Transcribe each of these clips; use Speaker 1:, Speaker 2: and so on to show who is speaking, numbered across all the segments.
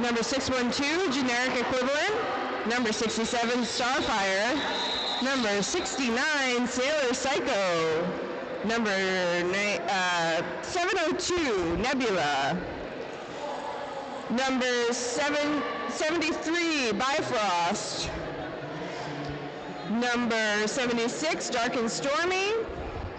Speaker 1: Number 612, generic equivalent. Number 67, Starfire. Number 69, Sailor Psycho. Number 702, Nebula. Number 73, Bifrost. Number 76, Dark and Stormy.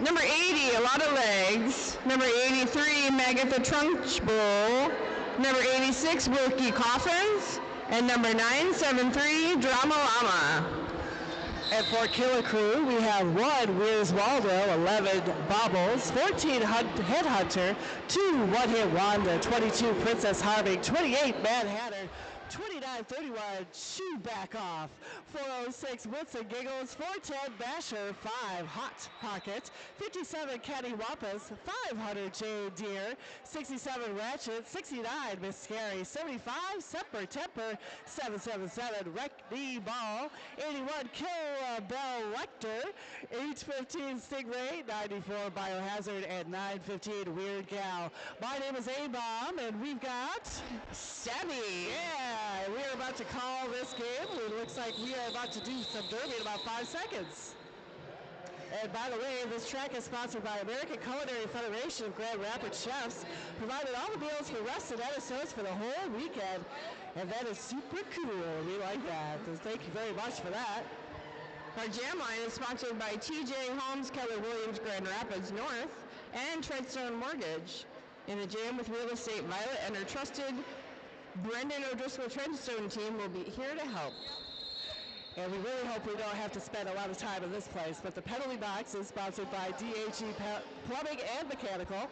Speaker 1: Number 80, A Lot of Legs. Number 83, Magatha Trunchbull. Number 86, Wilkie Coffins. And number 973, Drama Llama.
Speaker 2: And for Killa Crew, we have 1 Wiz Waldo, 11 Bobbles, 14 Headhunter, 2 One Hit Wanda, 22 Princess Harvey, 28 Mad Hatter, 2931 Shoe Back Off, 406 Wits and Giggles, 410 Basher, 5 Hot Pocket, 57 Caddy Wampus, 500 Jane Deere, 67 Ratchet, 69 Miss Scary, 75 Semper Temper, 777 Raggidy Ball, 81 Kill Bell Lecter, 815 Stingray, 94 Biohazard, and 915 Weird Gal. My name is A-Bomb, and we've got
Speaker 1: Stabby.
Speaker 2: Yeah, we are about to call this game. It looks like we are about to do some derby in about 5 seconds. And by the way, this track is sponsored by American Culinary Federation of Grand Rapids Chefs, provided all the meals for rusted episodes for the whole weekend. And that is super cool. We like that. So thank you very much for that.
Speaker 1: Our jam line is sponsored by TJ Holmes, Keller Williams, Grand Rapids North, and Treadstone Mortgage. In the jam with real estate, Violet and her trusted Brendan O'Driscoll Treadstone team will be here to help.
Speaker 2: And we really hope we don't have to spend a lot of time in this place, but the penalty box is sponsored by D2-G Plumbing and Mechanical,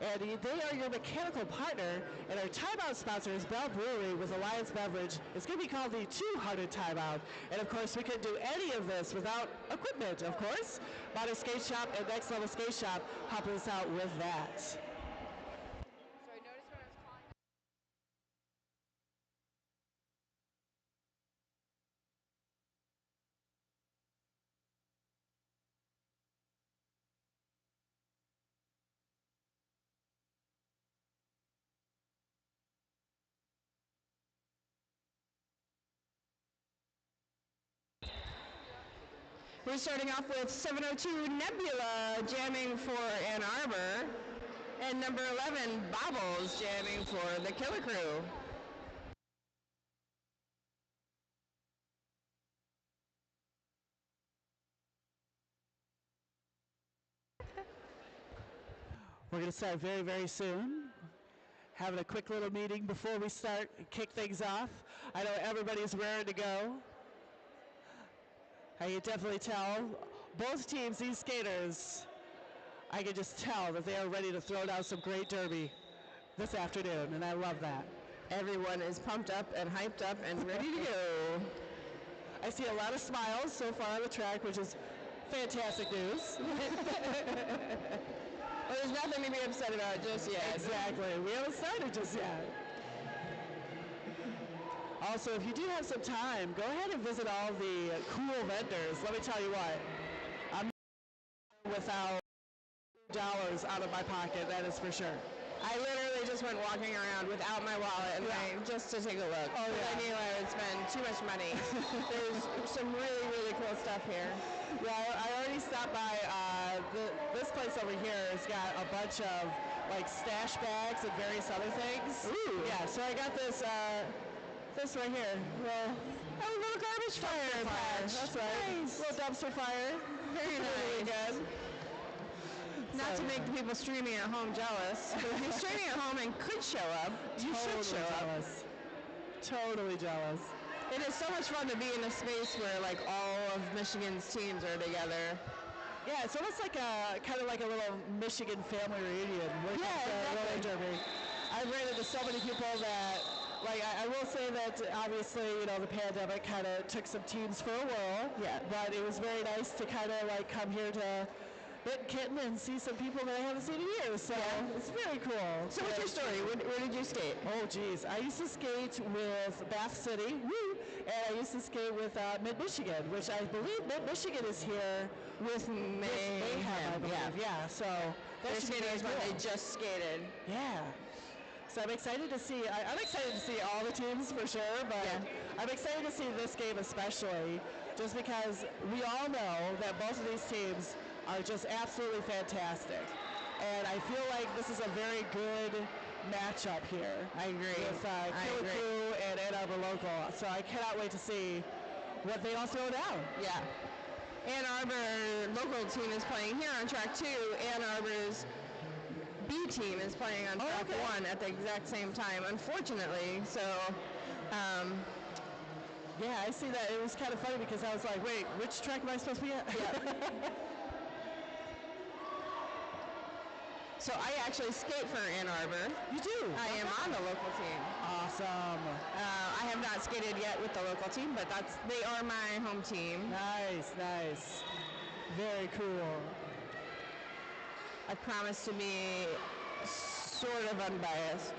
Speaker 2: and they are your mechanical partner, and our timeout sponsor is Bell Brewery with Alliance Beverage. It's going to be called the 200 Timeout, and of course we couldn't do any of this without equipment, of course. Modern Skate Shop and Next Level Skate Shop helping us out with that.
Speaker 1: We're starting off with 702 Nebula jamming for Ann Arbor, and number 11 Bobbles jamming for the Killa Crew.
Speaker 2: We're going to start very, very soon. Having a quick little meeting before we start, kick things off. I know everybody's raring to go. I can definitely tell both teams, these skaters, I can just tell that they are ready to throw down some great derby this afternoon, and I love that.
Speaker 1: Everyone is pumped up and hyped up and ready to go.
Speaker 2: I see a lot of smiles so far on the track, which is fantastic news.
Speaker 1: Well, there's nothing to be upset about just yet.
Speaker 2: Exactly. We haven't started just yet. Also, if you do have some time, go ahead and visit all the cool vendors. Let me tell you what, I'm without $2 out of my pocket, that is for sure.
Speaker 1: I literally just went walking around without my wallet and just to take a look.
Speaker 2: Oh, yeah.
Speaker 1: I knew I would spend too much money. There's some really, really cool stuff here.
Speaker 2: Yeah, I already stopped by this place over here has got a bunch of like stash bags and various other things.
Speaker 1: Ooh.
Speaker 2: Yeah, so I got this this right here. Well,
Speaker 1: a little garbage fire patch.
Speaker 2: That's right.
Speaker 1: Nice.
Speaker 2: Little dumpster fire.
Speaker 1: Very nice.
Speaker 2: Really good.
Speaker 1: Not to make the people streaming at home jealous, but if you're streaming at home and could show up, you should show up.
Speaker 2: Totally jealous.
Speaker 1: It is so much fun to be in a space where like all of Michigan's teams are together.
Speaker 2: Yeah, it's almost like kind of like a little Michigan family reunion.
Speaker 1: Exactly.
Speaker 2: I've ran into so many people that, like, I will say that obviously, you know, the pandemic kind of took some teams for a whirl.
Speaker 1: Yeah.
Speaker 2: But it was very nice to kind of like come here to Mitten Kitten and see some people that I haven't seen in years. So it's very cool.
Speaker 1: So what's your story? Where did you skate?
Speaker 2: Oh, geez. I used to skate with Bath City, and I used to skate with Mid-Michigan, which I believe Mid-Michigan is here
Speaker 1: with Mayhem.
Speaker 2: I believe. Yeah. So
Speaker 1: they're skaters when they just skated.
Speaker 2: Yeah. So I'm excited to see. I'm excited to see all the teams for sure, but I'm excited to see this game especially, just because we all know that both of these teams are just absolutely fantastic, and I feel like this is a very good matchup here.
Speaker 1: I agree.
Speaker 2: With Killa Crew and Ann Arbor Local, so I cannot wait to see what they all throw down.
Speaker 1: Yeah. Ann Arbor Local team is playing here on track 2. Ann Arbor's B team is playing on track 1 at the exact same time, unfortunately. So,
Speaker 2: yeah, I see that. It was kind of funny because I was like, wait, which track am I supposed to be at?
Speaker 1: So I actually skate for Ann Arbor.
Speaker 2: You do?
Speaker 1: I am on the local team.
Speaker 2: Awesome.
Speaker 1: I have not skated yet with the local team, but they are my home team.
Speaker 2: Nice, nice. Very cool.
Speaker 1: I promise to be sort of unbiased.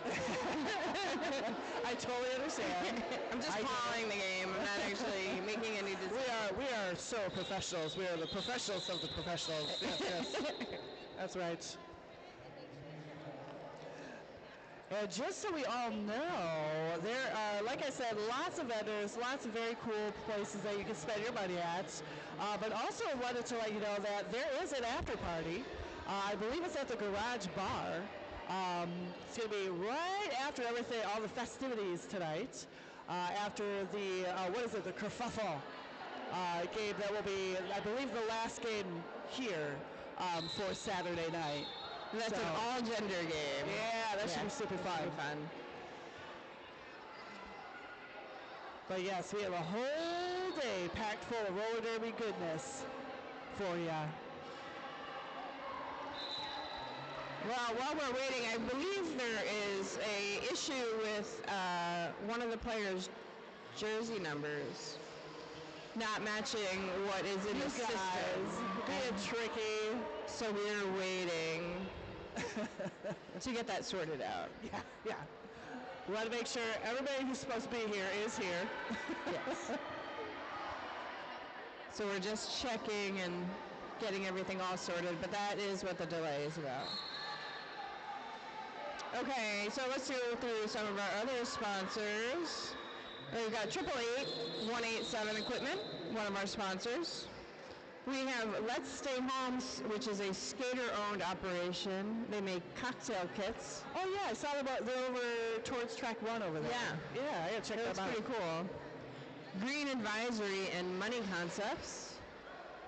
Speaker 2: I totally understand.
Speaker 1: I'm just following the game. I'm not actually making any decisions.
Speaker 2: We are so professionals. We are the professionals of the professionals. Yes. That's right. And just so we all know, there are, like I said, lots of vendors, lots of very cool places that you can spend your money at. But also wanted to let you know that there is an after party. I believe it's at the Garage Bar. It's going to be right after everything, all the festivities tonight. After the, the kerfuffle game that will be, I believe, the last game here for Saturday night.
Speaker 1: That's an all-gender game.
Speaker 2: Yeah, that should be super fun. But yes, we have a whole day packed full of roller derby goodness for you.
Speaker 1: Well, while we're waiting, I believe there is a issue with one of the players' jersey numbers not matching what is in the system.
Speaker 2: Being tricky.
Speaker 1: So we're waiting to get that sorted out.
Speaker 2: Yeah. We want to make sure everybody who's supposed to be here is here.
Speaker 1: Yes. So we're just checking and getting everything all sorted, but that is what the delay is about. Okay, so let's go through some of our other sponsors. We've got 888-187 Equipment, one of our sponsors. We have Let's Stay Home, which is a skater-owned operation. They make cocktail kits.
Speaker 2: Oh yeah, I saw them. They're over towards track 1 over there.
Speaker 1: Yeah,
Speaker 2: I gotta check that out.
Speaker 1: That's pretty cool. Green Advisory and Money Concepts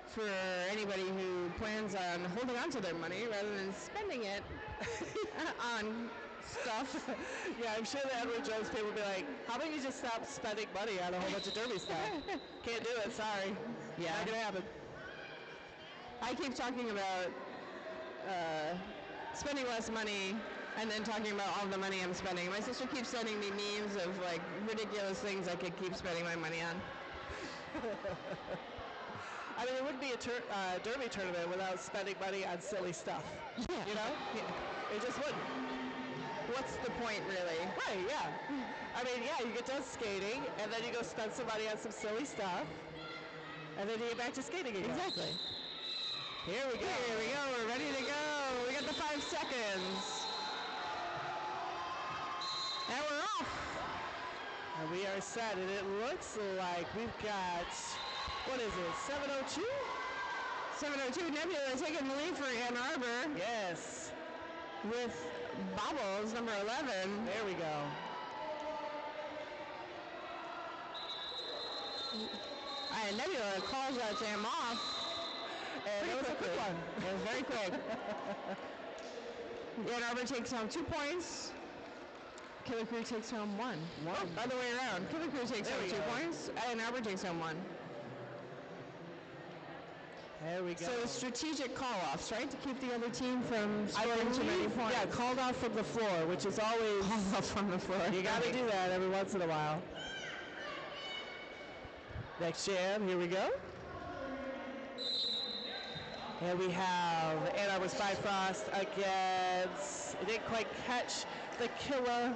Speaker 1: for anybody who plans on holding on to their money rather than spending it on stuff.
Speaker 2: Yeah, I'm sure the Edward Jones people will be like, how about you just stop spending money on a whole bunch of derby stuff? Can't do it, sorry.
Speaker 1: Yeah.
Speaker 2: Not gonna happen.
Speaker 1: I keep talking about spending less money and then talking about all the money I'm spending. My sister keeps sending me memes of like ridiculous things I could keep spending my money on.
Speaker 2: I mean, it wouldn't be a derby tournament without spending money on silly stuff.
Speaker 1: Yeah.
Speaker 2: You know? Yeah. It just wouldn't.
Speaker 1: What's the point, really?
Speaker 2: Right, yeah. I mean, yeah, you get done skating, and then you go spend some money on some silly stuff, and then you get back to skating again.
Speaker 1: Exactly.
Speaker 2: Here we go.
Speaker 1: Here we go. We're ready to go. We got the 5 seconds. And we're off.
Speaker 2: And we are set, and it looks like we've got, what is it, 7:02?
Speaker 1: 7:02. Nebula taking the lead for Ann Arbor.
Speaker 2: Yes.
Speaker 1: With Bobbles, number 11.
Speaker 2: There we go.
Speaker 1: And Nebula calls that jam off.
Speaker 2: And it was a quick one.
Speaker 1: It was very quick. Ann Arbor takes home 2 points. Killa Crew takes home 1. Oh, other way around. Killa Crew takes home 2 points. Ann Arbor takes home 1.
Speaker 2: There we go.
Speaker 1: So strategic call-offs, right? To keep the other team from scoring too many points.
Speaker 2: Yeah, called off from the floor, which is always...
Speaker 1: Called off from the floor.
Speaker 2: You got to do that every once in a while. Next jam, here we go. And we have Ann Arbor's Bifrost against, it didn't quite catch the Killa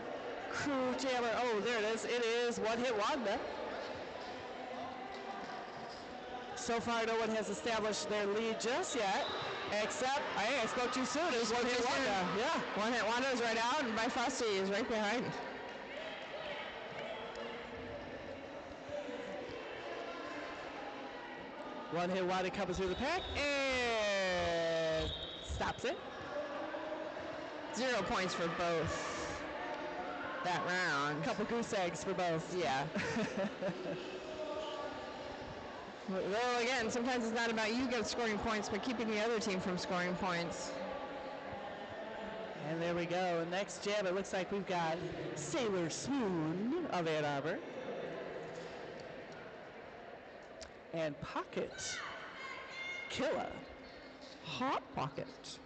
Speaker 2: Crew jammer. Oh, there it is. It is One Hit Wanda. So far, no one has established their lead just yet. Except, I spoke too soon. It was one hit Wanda. Yeah.
Speaker 1: One hit Wanda is right out, and Bifrosti is right behind.
Speaker 2: One hit Wanda comes through the pack and stops it.
Speaker 1: 0 points for both that round.
Speaker 2: Couple goose eggs for both.
Speaker 1: Yeah. Well, again, sometimes it's not about you scoring points, but keeping the other team from scoring points.
Speaker 2: And there we go. Next jam, it looks like we've got Sailor Swoon of Ann Arbor. And Pocket Killa.
Speaker 1: Hot Pocket.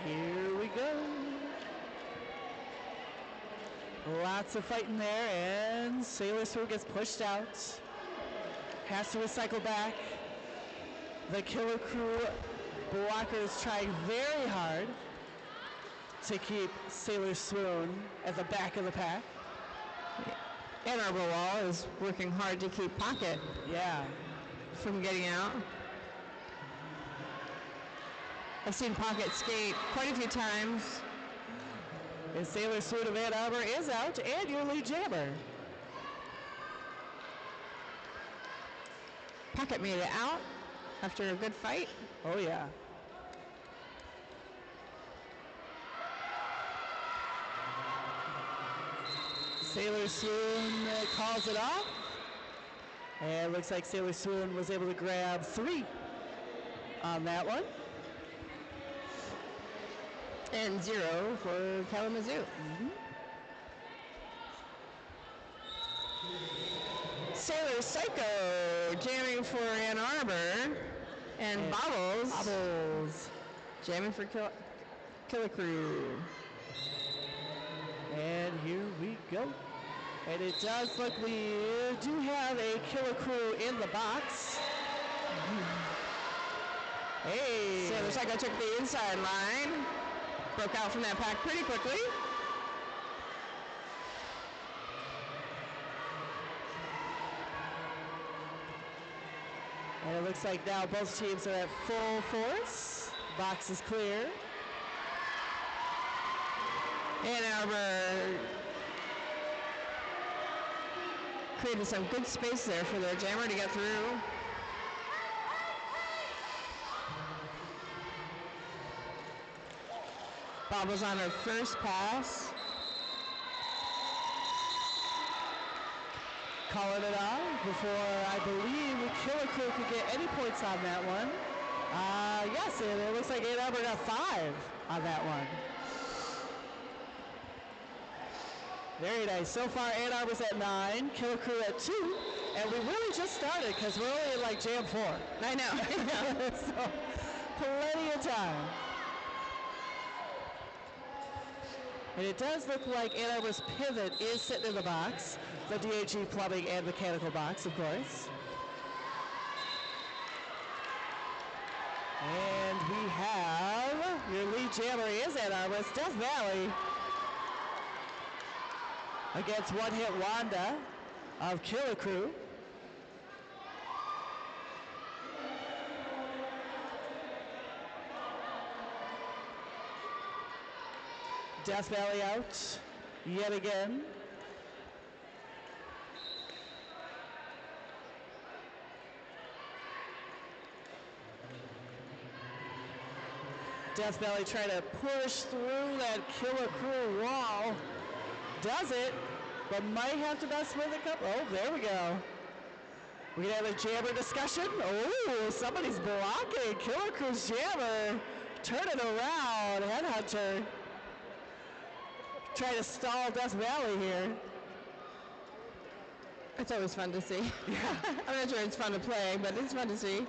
Speaker 2: Here we go. Lots of fighting there, and Sailor Swoon gets pushed out. Has to recycle back. The Killer Crew blockers trying very hard to keep Sailor Swoon at the back of the pack.
Speaker 1: And Arbor Wall is working hard to keep Pocket from getting out. I've seen Pocket skate quite a few times.
Speaker 2: And Sailor Swoon of Ann Arbor is out, and your lead jammer.
Speaker 1: Pocket made it out after a good fight.
Speaker 2: Oh, yeah. Sailor Swoon calls it off. And it looks like Sailor Swoon was able to grab 3 on that one.
Speaker 1: And 0 for Kalamazoo. Sailor Psycho jamming for Ann Arbor. And Bobbles jamming for Killer Crew.
Speaker 2: And here we go. And it does look we do have a Killer Crew in the box. Hey!
Speaker 1: Sailor Psycho took the inside line. Broke out from that pack pretty quickly.
Speaker 2: And it looks like now both teams are at full force. Box is clear.
Speaker 1: Ann Arbor created some good space there for their jammer to get through. Bobbles on her first pass.
Speaker 2: Calling it off before I believe the Killer Crew could get any points on that one. Yes, it looks like Ann Arbor got 5 on that one. Very nice. So far, Ann Arbor's at 9, Killer Crew at 2, and we really just started because we're only in like jam 4.
Speaker 1: I know.
Speaker 2: So, plenty of time. And it does look like Ann Arbor's pivot is sitting in the box. The D2-G plumbing and mechanical box, of course. And we have your lead jammer is Ann Arbor. It's Death Valley against One Hit Wanda of Killer Crew. Death Valley out yet again. Death Valley trying to push through that Killer Crew wall. Does it, but might have to mess with a couple. Oh, there we go. We're gonna have a jammer discussion. Oh, somebody's blocking. Killer Crew's jammer. Turn it around, Headhunter. Trying to stall Death Valley here.
Speaker 1: It's always fun to see.
Speaker 2: Yeah.
Speaker 1: I'm not sure it's fun to play, but it's fun to see.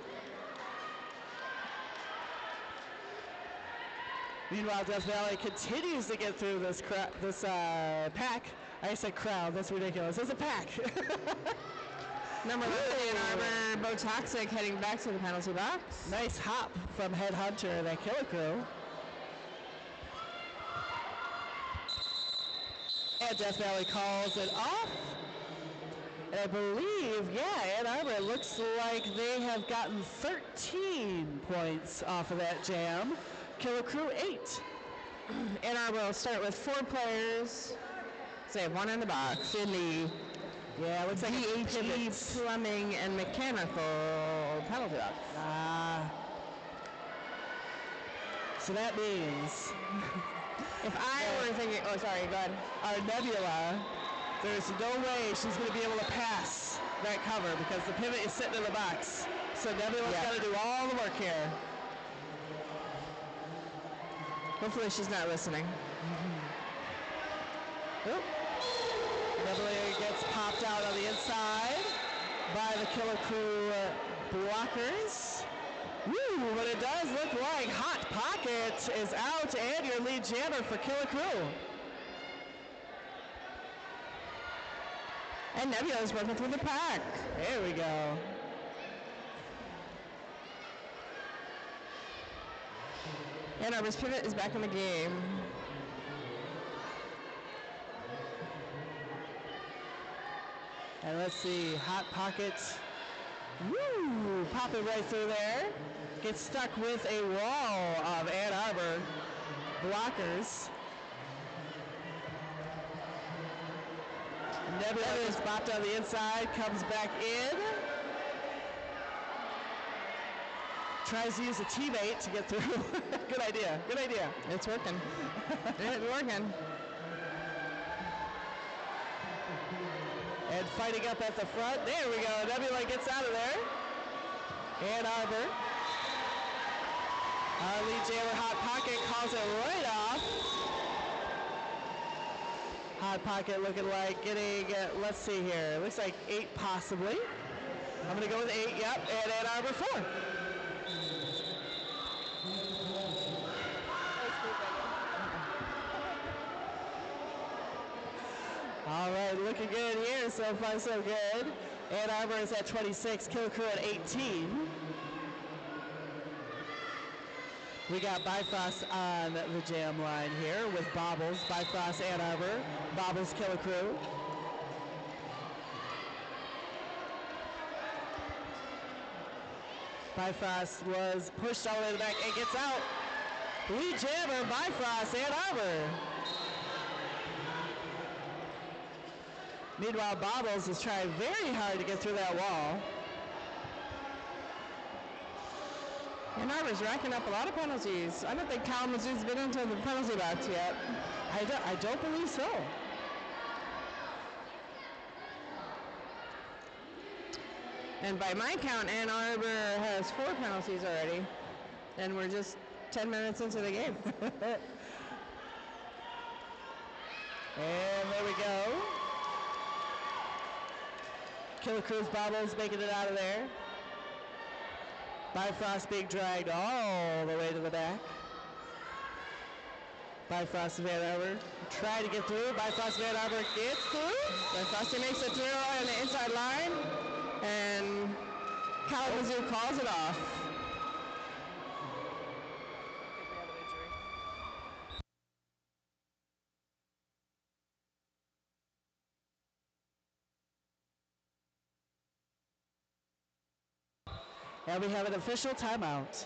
Speaker 2: Meanwhile, Death Valley continues to get through this pack. I said crowd. That's ridiculous. It's a pack.
Speaker 1: Number 11, Ann Arbor, Bo Toxic heading back to the penalty box.
Speaker 2: Nice hop from Headhunter and that Killer Crew. And Death Valley calls it off. I believe, yeah, Ann Arbor, it looks like they have gotten 13 points off of that jam. Killa Crew 8.
Speaker 1: Ann Arbor will start with 4 players. So they have 1 in the box in the
Speaker 2: Yeah, it looks like
Speaker 1: D2-G plumbing and mechanical penalty box.
Speaker 2: So that means
Speaker 1: if I were thinking, oh sorry, go ahead.
Speaker 2: Our Nebula, there's no way she's going to be able to pass that cover because the pivot is sitting in the box. So Nebula's got to do all the work here.
Speaker 1: Hopefully she's not listening.
Speaker 2: Oop. Nebula gets popped out on the inside by the Killa Crew blockers. Woo, but it does look like Hot Pocket is out and your lead jammer for Killa Crew.
Speaker 1: And Nebula is working through the pack.
Speaker 2: There we go.
Speaker 1: Ann Arbor's pivot is back in the game.
Speaker 2: And let's see, Hot Pocket, woo, pop it right through there. Gets stuck with a wall of Ann Arbor blockers. Nebula is bopped on the inside, comes back in. Tries to use a teammate to get through. Good idea, good idea.
Speaker 1: It's working. It's working.
Speaker 2: And fighting up at the front. There we go. Nebula gets out of there. Ann Arbor. Our lead jammer, Hot Pocket, calls it right off. Hot Pocket looking like getting, let's see here. Looks like 8 possibly. I'm going to go with 8, yep. And Ann Arbor 4. All right, looking good here. So far, so good. Ann Arbor is at 26, Killa Crew at 18. We got Bifrost on the jam line here with Bobbles, Bifrost Ann Arbor, Bobbles Killa Crew. Bifrost was pushed all the way to the back and gets out. Lead jammer, Bifrost Ann Arbor. Meanwhile, Bobbles is trying very hard to get through that wall.
Speaker 1: Ann Arbor's racking up a lot of penalties. I don't think Kalamazoo's been into the penalty box yet.
Speaker 2: I don't believe so.
Speaker 1: And by my count, Ann Arbor has 4 penalties already. And we're just 10 minutes into the game.
Speaker 2: And there we go. Killa Crew's Bobbles making it out of there. Bifrost being dragged all the way to the back. Bifrost and Ann Arbor trying to get through. Bifrost and Ann Arbor gets through.
Speaker 1: Bifrost makes it through on the inside line. And Kalamazoo calls it off.
Speaker 2: And we have an official timeout.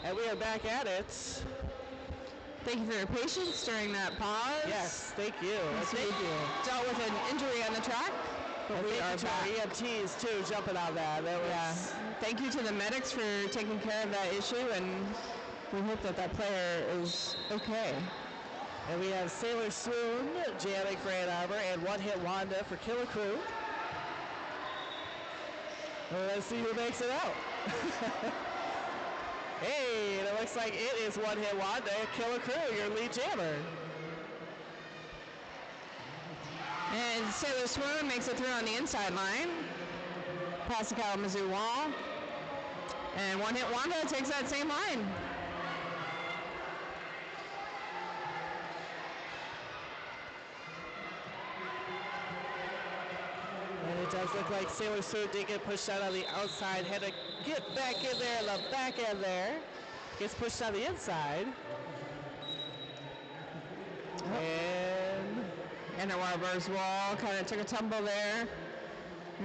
Speaker 2: And we are back at it.
Speaker 1: Thank you for your patience during that pause.
Speaker 2: Yes, thank you.
Speaker 1: Thank you. Dealt with an injury on the track, but we are back.
Speaker 2: EMTs too, jumping on that.
Speaker 1: Thank you to the medics for taking care of that issue, and we hope that that player is okay.
Speaker 2: And we have Sailor Swoon jamming for Ann Arbor, and One Hit Wanda for Killa Crew. Well, let's see who makes it out. Hey, it looks like it is One Hit Wanda, Killa Crew, your lead jammer.
Speaker 1: And Sailor Swoon makes it through on the inside line, past the Kalamazoo wall. And One Hit Wanda takes that same line.
Speaker 2: And it does look like Sailor Swoon did get pushed out on the outside, had to get back in there, the back end there. Gets pushed on the inside.
Speaker 1: And Arbor's wall kind of took a tumble there.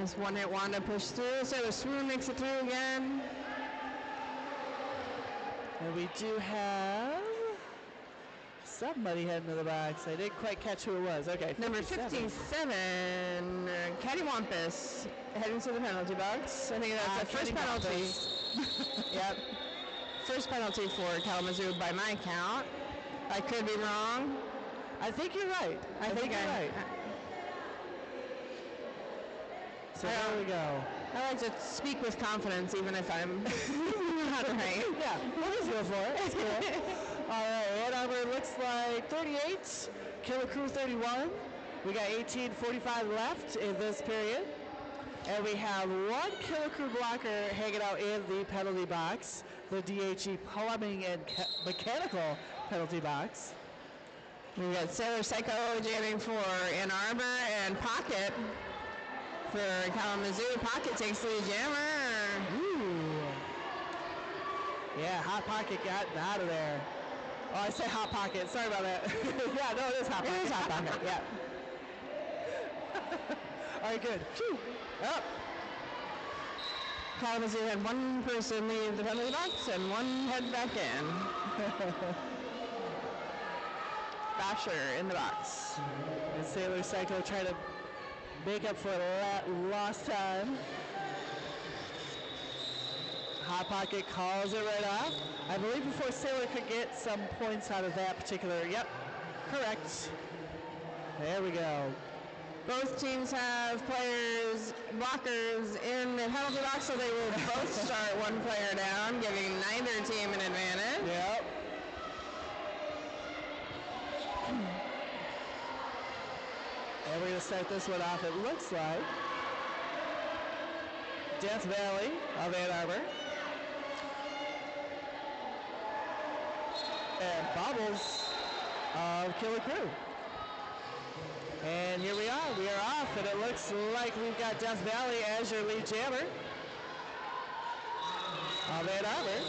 Speaker 1: As One Hit Wanda pushed through. Sailor Swoon makes it through again.
Speaker 2: And we do have somebody heading to the box. I didn't quite catch who it was. Okay,
Speaker 1: Number 57, Cattywampus, heading to the penalty box. I think that's the first penalty. Yep. First penalty for Kalamazoo by my count. I could be wrong.
Speaker 2: I think you're right. I think you're right. So there we go.
Speaker 1: I like to speak with confidence even if I'm not right.
Speaker 2: Yeah, we'll just go for it. It's cool. All right, Ann Arbor looks like 38, Killa Crew 31. We got 18:45 left in this period. And we have one Killa Crew blocker hanging out in the penalty box, the D2-G plumbing and mechanical penalty box.
Speaker 1: We got Sailor Psycho jamming for Ann Arbor and Pocket for Kalamazoo. Pocket takes the lead jammer.
Speaker 2: Ooh. Yeah, Hot Pocket got out of there. Oh, I said Hot Pocket. Sorry about that. Yeah, no, it is Hot Pocket.
Speaker 1: It is Hot Pocket, yeah.
Speaker 2: All right, good. Phew. Up.
Speaker 1: Kalamazoo had one person leave the penalty box and one head back in. Basher in the box.
Speaker 2: And Sailor Psycho trying to make up for lost time. Hot Pocket calls it right off. I believe before Sailor could get some points out of that particular, yep, correct. There we go.
Speaker 1: Both teams have players, blockers in the penalty box, so they will both start one player down, giving neither team an advantage.
Speaker 2: Yep. And we're going to start this one off, it looks like Death Valley of Ann Arbor. And Bobbles of Killa Crew. And here we are off, and it looks like we've got Death Valley as your lead jammer of Ann Arbor.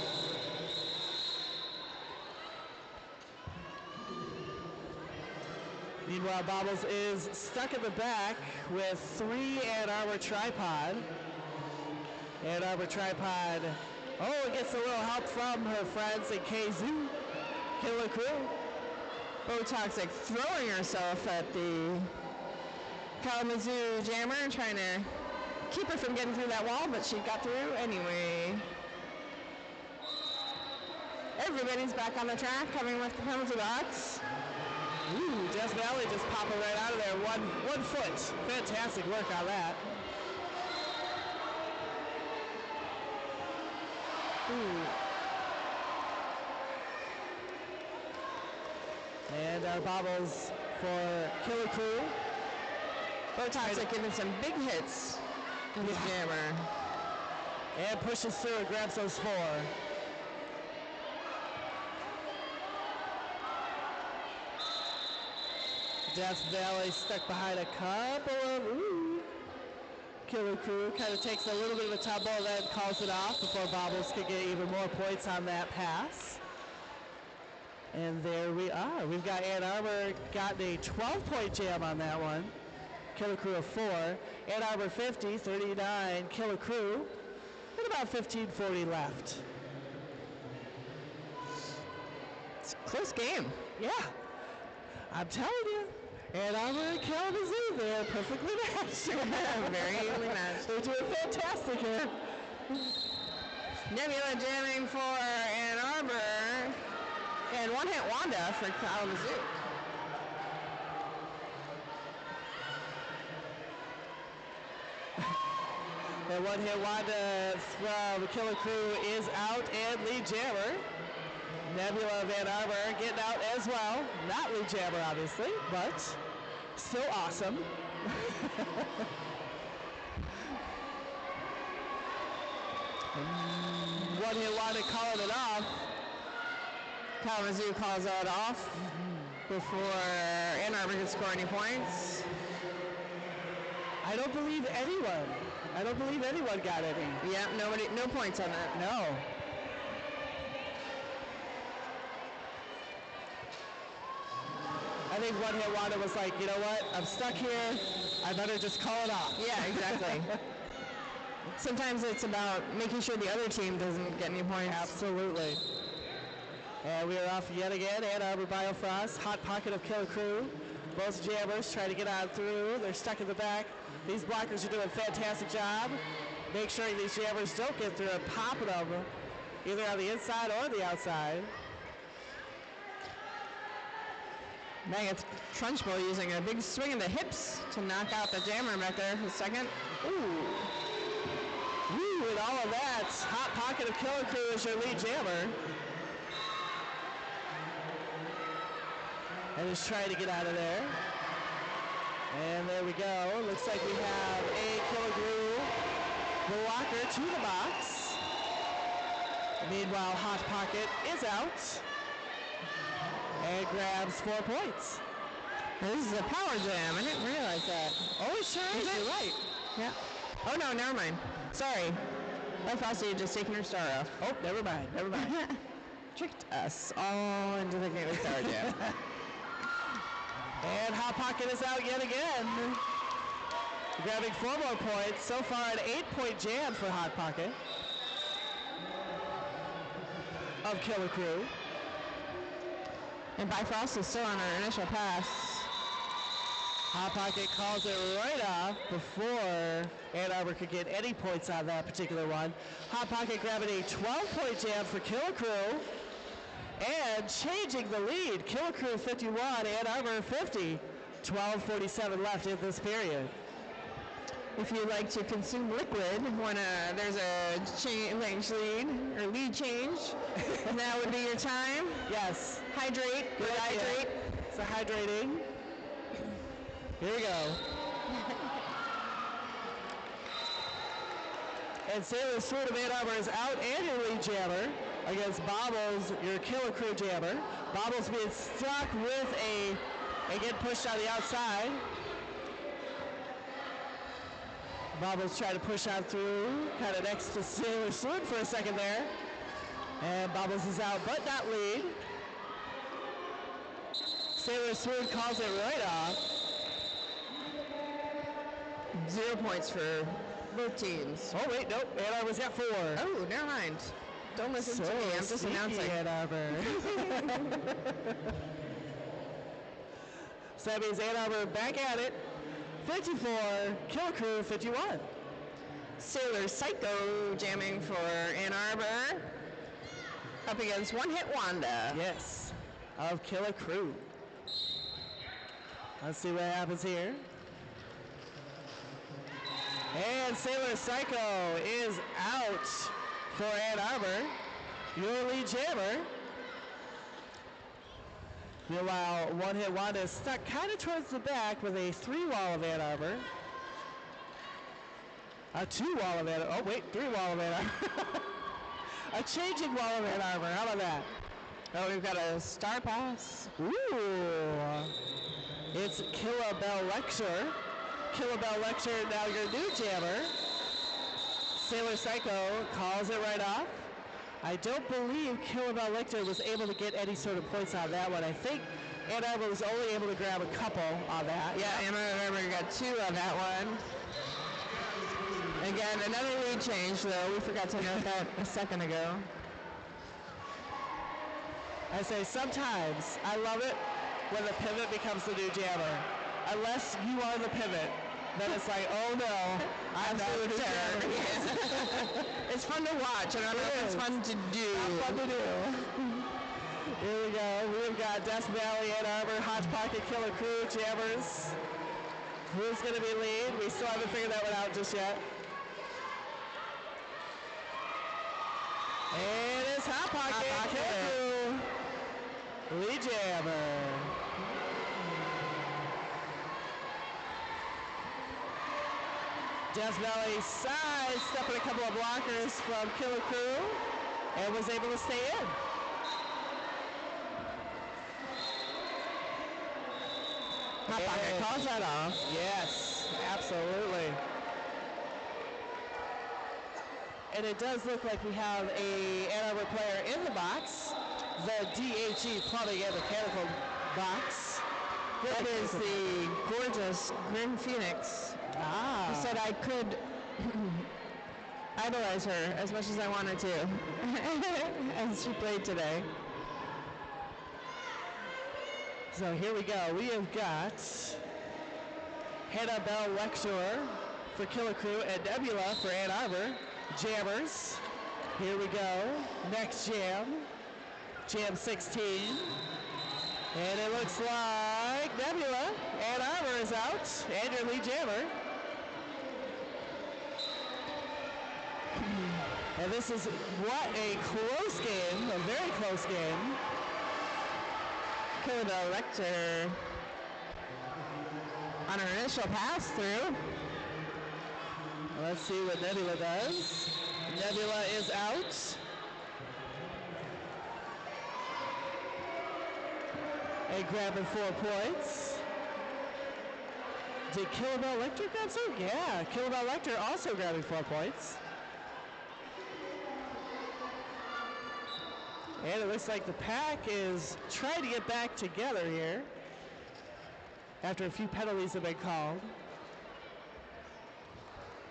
Speaker 2: Meanwhile, Bobbles is stuck in the back with 3 Ann Arbor tripod. Ann Arbor tripod, it gets a little help from her friends in KZoo, Killa Crew.
Speaker 1: Botoxic throwing herself at the Kalamazoo jammer, trying to keep her from getting through that wall, but she got through anyway. Everybody's back on the track, coming with the penalty box.
Speaker 2: Ooh, Death Valley just popping right out of there. One foot. Fantastic work on that. Ooh. And our Bobbles for Killa Crew.
Speaker 1: Botoxic giving some big hits in the jammer.
Speaker 2: And pushes through and grabs those 4. Death Valley stuck behind a couple of Killa Crew. Kind of takes a little bit of a tumble and then calls it off before Bobbles could get even more points on that pass. And there we are. We've got Ann Arbor got a 12-point jam on that one. Killa Crew of 4. Ann Arbor 50, 39. Killa Crew. And about 15:40 left.
Speaker 1: close game.
Speaker 2: Yeah. I'm telling you. And Arbor and Kalamazoo, they're perfectly matched.
Speaker 1: Very evenly matched.
Speaker 2: They're doing fantastic here.
Speaker 1: Nebula jamming for Ann Arbor. And one-hit Wanda for Kalamazoo.
Speaker 2: And one-hit Wanda from Killa Crew is out, and lead jammer. Nebula of Ann Arbor getting out as well. Not lead jammer, obviously, but still awesome. One-hit Wanda calling it off.
Speaker 1: Kalamazoo calls it off before Ann Arbor can score any points.
Speaker 2: I don't believe anyone got any.
Speaker 1: Yeah, no points on that.
Speaker 2: No. I think one-hit Wanda was like, you know what? I'm stuck here. I better just call it off.
Speaker 1: Yeah, exactly. Sometimes it's about making sure the other team doesn't get any points.
Speaker 2: Absolutely. And we are off yet again. Ann Arbor Biofrost, hot pocket of Killa Crew. Both jammers trying to get on through. They're stuck in the back. These blockers are doing a fantastic job. Make sure these jammers don't get through and popping them either on the inside or the outside.
Speaker 1: Megan's Trunchbull using a big swing in the hips to knock out the jammer back there for a second.
Speaker 2: Ooh, and all of that. Hot pocket of Killa Crew is your lead jammer. And is trying to get out of there. And there we go. Looks like we have a Killa Crew blocker to the box. Meanwhile, Hot Pocket is out and grabs 4 points.
Speaker 1: This is a power jam. I didn't realize that.
Speaker 2: Oh, it sure is. You're right.
Speaker 1: Yeah. Oh, no, never mind. Sorry. I thought you had just taken her star off.
Speaker 2: Oh, never mind.
Speaker 1: Tricked us all into thinking it was power jam.
Speaker 2: And Hot Pocket is out yet again. Grabbing 4 more points. So far an 8-point jam for Hot Pocket of Killa Crew.
Speaker 1: And Bifrost is still on her initial pass.
Speaker 2: Hot Pocket calls it right off before Ann Arbor could get any points on that particular one. Hot Pocket grabbing a 12-point jam for Killa Crew. And changing the lead, Killa Crew 51, Ann Arbor 50. 12:47 left in this period.
Speaker 1: If you like to consume liquid when there's a change lead or lead change, now would be your time.
Speaker 2: Yes.
Speaker 1: Hydrate. Good hydrate.
Speaker 2: So hydrating. Here we go. And Sailor Sword of Ann Arbor is out and your lead jammer against Bobbles, your Killa Crew jammer. Bobbles being stuck with and getting pushed on the outside. Bobbles trying to push on through, kind of next to Sailor Swoon for a second there. And Bobbles is out, but not lead. Sailor Swoon calls it right off.
Speaker 1: 0 points for both teams.
Speaker 2: Oh, wait, nope. Ann Arbor's got 4.
Speaker 1: Oh, never mind. Don't listen to me. I'm just announcing.
Speaker 2: Ann Arbor. So that means Ann Arbor back at it. 54, Killa Crew 51.
Speaker 1: Sailor Psycho jamming for Ann Arbor. Up against One Hit Wanda.
Speaker 2: Yes, of Killa Crew. Let's see what happens here. And Sailor Psycho is out for Ann Arbor. Your lead jammer. Meanwhile, One Hit Wanda is stuck kind of towards the back with a 3-wall of Ann Arbor. A 2-wall of Ann Arbor. Oh, wait, 3-wall of Ann Arbor. A changing wall of Ann Arbor. How about that?
Speaker 1: Oh, we've got a star pass.
Speaker 2: Ooh. It's Killa Bell Lecture. Killa Bell Lecture, now your new jammer. Sailor Psycho calls it right off. I don't believe Killa Bell Lecture was able to get any sort of points on that one. I think Ann Arbor was only able to grab a couple on that.
Speaker 1: Yeah, Ann Arbor got 2 on that one. Again, another lead change, though. We forgot to note that a second ago.
Speaker 2: I say sometimes I love it when the pivot becomes the new jammer. Unless you are the pivot, then it's like, oh no, I'm not the jammer.
Speaker 1: It's fun to watch. I don't know if it's fun to do.
Speaker 2: Not fun to do. Here we go. We've got Death Valley and Arbor, Hot Pocket, Killer Crew, jammers. Who's going to be lead? We still haven't figured that one out just yet. And it's Hot Pocket, Killer Crew, lead jammer. Death Valley sidestepping a couple of blockers from Killer Crew and was able to stay in.
Speaker 1: Hot Pocket calls that off.
Speaker 2: Yes, absolutely. And it does look like we have a Ann Arbor player in the box, the D2-G plumbing and mechanical box.
Speaker 1: That is the gorgeous Grim Phoenix. He said I could idolize her as much as I wanted to as she played today.
Speaker 2: So here we go. We have got Hannah Bell Lecture for Killer Crew and Nebula for Ann Arbor. Jammers. Here we go. Next jam. Jam 16. And it looks like Nebula. Ann Arbor is out. And your lead jammer. And this is what a close game. A very close game.
Speaker 1: Killa Lecter on her initial pass through.
Speaker 2: Let's see what Nebula does. Nebula is out. And grabbing 4 points. Did Killa Lecter grab some? Yeah, Killa Lecter also grabbing 4 points. And it looks like the pack is trying to get back together here after a few penalties have been called.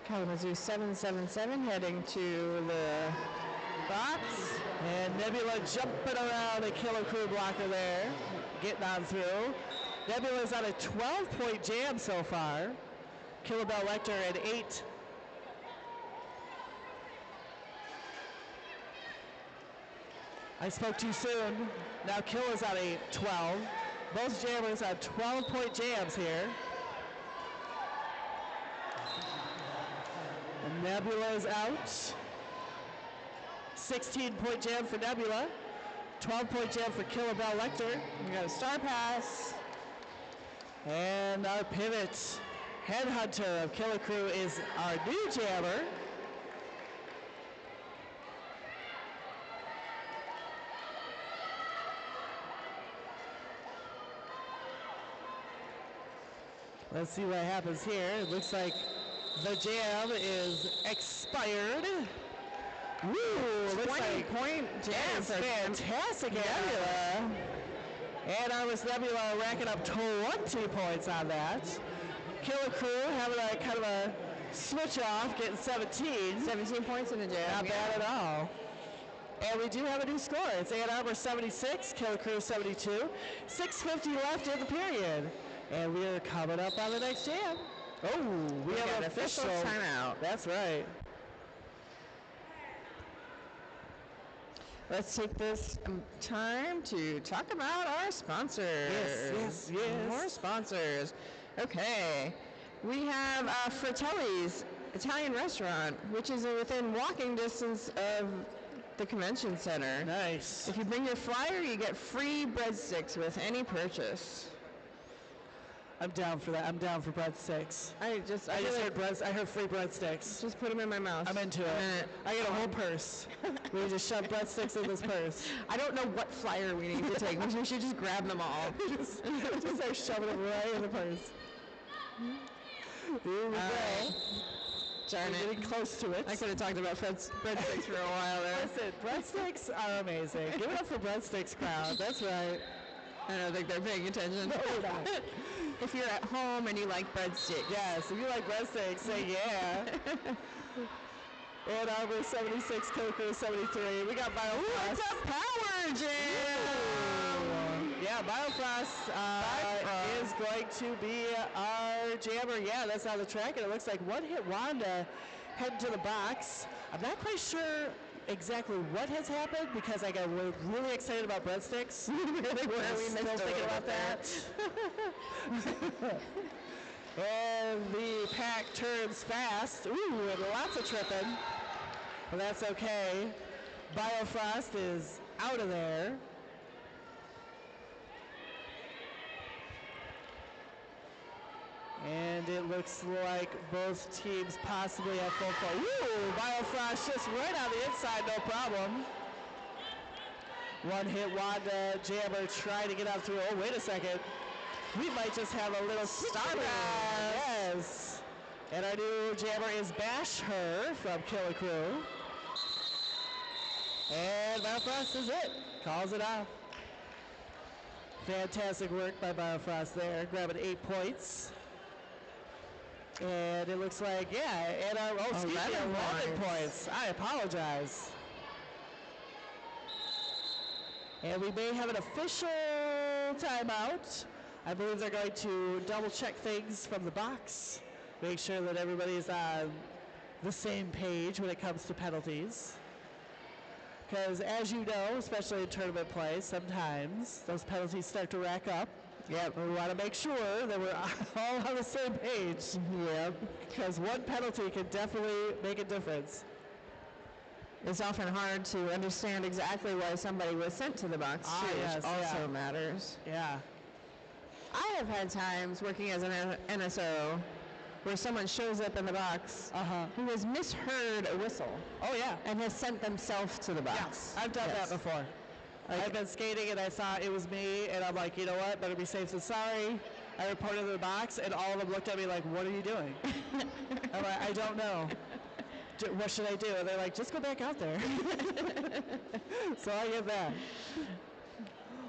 Speaker 1: Kalamazoo 777 heading to the box.
Speaker 2: And Nebula jumping around a Killer Crew blocker there, getting on through. Nebula's on a 12-point jam so far. Killa Lecter at 8. I spoke too soon. Now Killa's on a 12. Both jammers on 12-point jams here. And Nebula's out. 16-point jam for Nebula. 12-point jam for Killa Lecter.
Speaker 1: We got a star pass.
Speaker 2: And our pivot headhunter of Killer Crew is our new jammer. Let's see what happens here. It looks like the jam is expired. Woo! Looks like
Speaker 1: 20-point jam.
Speaker 2: Fantastic Nebula. And Arbor's Nebula racking up 20 points on that. Killer Crew having a kind of a switch off, getting 17.
Speaker 1: 17 points in the jam.
Speaker 2: Not bad at all. And we do have a new score. It's Ann Arbor 76, Killer Crew 72. 6:50 left in the period. And we are coming up on the next jam. Oh, we have an official
Speaker 1: timeout.
Speaker 2: That's right.
Speaker 1: Let's take this time to talk about our sponsors.
Speaker 2: Yes.
Speaker 1: More sponsors. Okay. We have Fratelli's Italian restaurant, which is within walking distance of the convention center.
Speaker 2: Nice.
Speaker 1: If you bring your flyer, you get free breadsticks with any purchase.
Speaker 2: I'm down for that. I'm down for breadsticks. I heard free breadsticks.
Speaker 1: Just put them in my mouth.
Speaker 2: I'm into it. I get a whole purse. We just shove breadsticks in this purse.
Speaker 1: I don't know what flyer we need to take. We should just grab them all.
Speaker 2: just start shoving them right in the purse. Here we go.
Speaker 1: Darn
Speaker 2: We're
Speaker 1: it.
Speaker 2: getting close to it.
Speaker 1: I could have talked about breadsticks for a while there.
Speaker 2: Listen, breadsticks are amazing. Give it up for breadsticks, crowd. That's right.
Speaker 1: I don't think they're paying attention.
Speaker 2: No, we're not.
Speaker 1: If you're at home and you like breadsticks.
Speaker 2: Yes, if you like breadsticks, say yeah. Ann Arbor 76, Killer Crew 73. We got Vital
Speaker 1: It's a power jam!
Speaker 2: Biofrost is going to be our jammer. Yeah, that's on the track, and it looks like One Hit Wanda heading to the box. I'm not quite sure exactly what has happened because I got really excited about breadsticks.
Speaker 1: Really were. We
Speaker 2: Still
Speaker 1: missed
Speaker 2: thinking about that. And the pack turns fast. Ooh, and lots of tripping. But that's okay. Biofrost is out of there. And it looks like both teams possibly have full flow. Ooh, Biofrost just right on the inside, no problem. One hit Wanda, jammer trying to get out through. Oh, wait a second. We might just have a little starter. Yes. And our new jammer is Bash Her from Killa Crew. And Biofrost is it. Calls it off. Fantastic work by Biofrost there, grabbing 8 points. And it looks like, yeah, and our 11 points. I apologize. And we may have an official timeout. I believe they're going to double check things from the box, make sure that everybody's on the same page when it comes to penalties. Because as you know, especially in tournament play, sometimes those penalties start to rack up. Yep. We want to make sure that we're all on the same page. Yep. Because one penalty can definitely make a difference.
Speaker 1: It's often hard to understand exactly why somebody was sent to the box, too, which also matters.
Speaker 2: Yeah.
Speaker 1: I have had times working as an NSO where someone shows up in the box who has misheard a whistle.
Speaker 2: Oh, yeah.
Speaker 1: And has sent themselves to the box.
Speaker 2: Yes, I've done that before. I've been skating and I thought it was me, and I'm like, you know what, better be safe than sorry. I reported to the box, and all of them looked at me like, what are you doing? I'm like, I don't know. What should I do? And they're like, just go back out there. So I get that.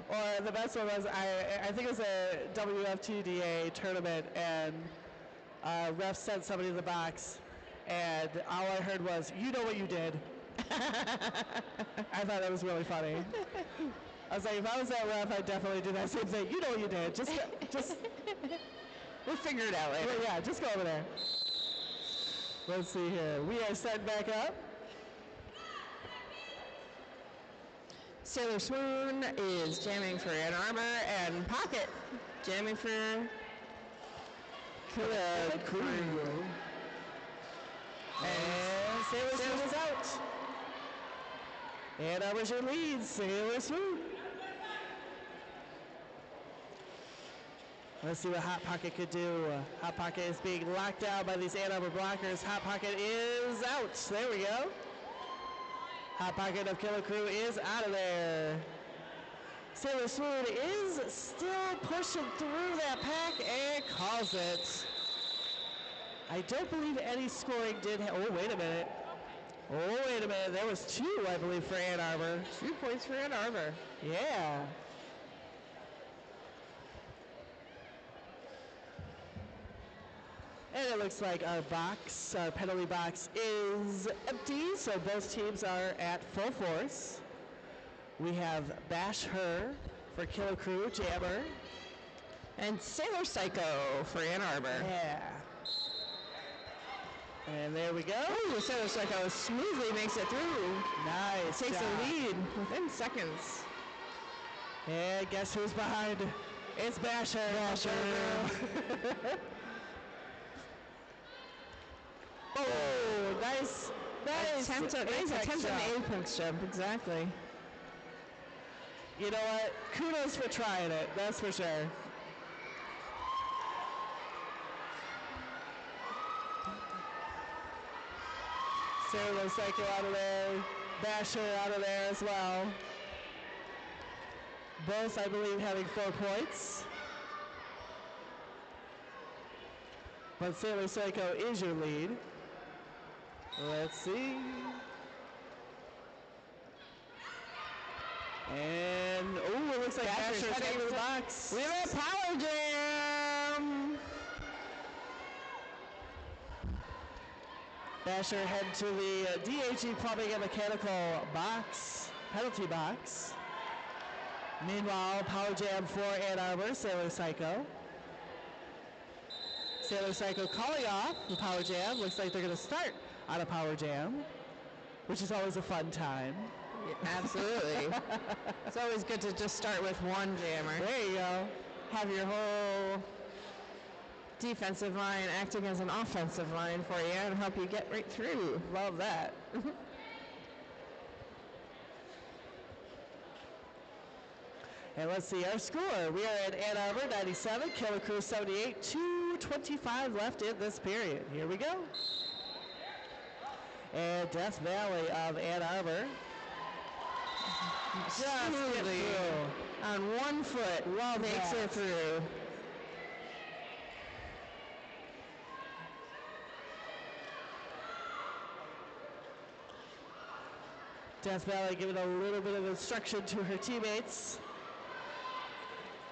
Speaker 2: Or the best one was, I think it was a WFTDA tournament, and ref sent somebody to the box, and all I heard was, you know what you did. I thought that was really funny. I was like, if I was that ref, I'd definitely do that same thing. You know what you did. Just
Speaker 1: we'll figure it out later.
Speaker 2: Yeah, just go over there. Let's see here. We are set back up.
Speaker 1: Sailor Swoon is jamming for Ann Arbor, and Pocket jamming for Killa Crew.
Speaker 2: And Sailor Swoon is out. Ann Arbor's your lead, Sailor Swoon. Let's see what Hot Pocket could do. Hot Pocket is being locked down by these Ann Arbor blockers. Hot Pocket is out. There we go. Hot Pocket of Killa Crew is out of there. Sailor Swoon is still pushing through that pack and calls it. I don't believe any scoring did. Oh, wait a minute. Oh, wait a minute. There was 2, I believe, for Ann Arbor.
Speaker 1: 2 points for Ann Arbor.
Speaker 2: Yeah. And it looks like our box, our penalty box, is empty, so both teams are at full force. We have Bash Her for Killa Crew, jammer.
Speaker 1: And Sailor Psycho for Ann Arbor.
Speaker 2: Yeah. And there we go.
Speaker 1: Ooh, Sailor Psycho smoothly makes it through.
Speaker 2: Nice.
Speaker 1: Takes a lead within seconds.
Speaker 2: And guess who's behind? It's Basher. Oh, nice. Nice
Speaker 1: attempt at an apex jump, exactly.
Speaker 2: You know what? Kudos for trying it, that's for sure. Sailor Psycho out of there. Basher out of there as well. Both, I believe, having 4 points. But Sailor Psycho is your lead. Let's see. And, oh, it looks like Basher's heading to the box.
Speaker 1: We have a power jam.
Speaker 2: Basher head to the D2-G Plumbing and Mechanical box, penalty box. Meanwhile, Power Jam for Ann Arbor, Sailor Psycho. Sailor Psycho calling off the Power Jam. Looks like they're going to start on a Power Jam, which is always a fun time.
Speaker 1: Yeah, absolutely. It's always good to just start with one jammer.
Speaker 2: There you go.
Speaker 1: Have your whole defensive line acting as an offensive line for you and help you get right through.
Speaker 2: Love that. And let's see our score. We are at Ann Arbor 97, Killa Crew 78, 2:25 left in this period. Here we go. And Death Valley of Ann Arbor just get through.
Speaker 1: On one foot, makes it through.
Speaker 2: Death Valley giving a little bit of instruction to her teammates.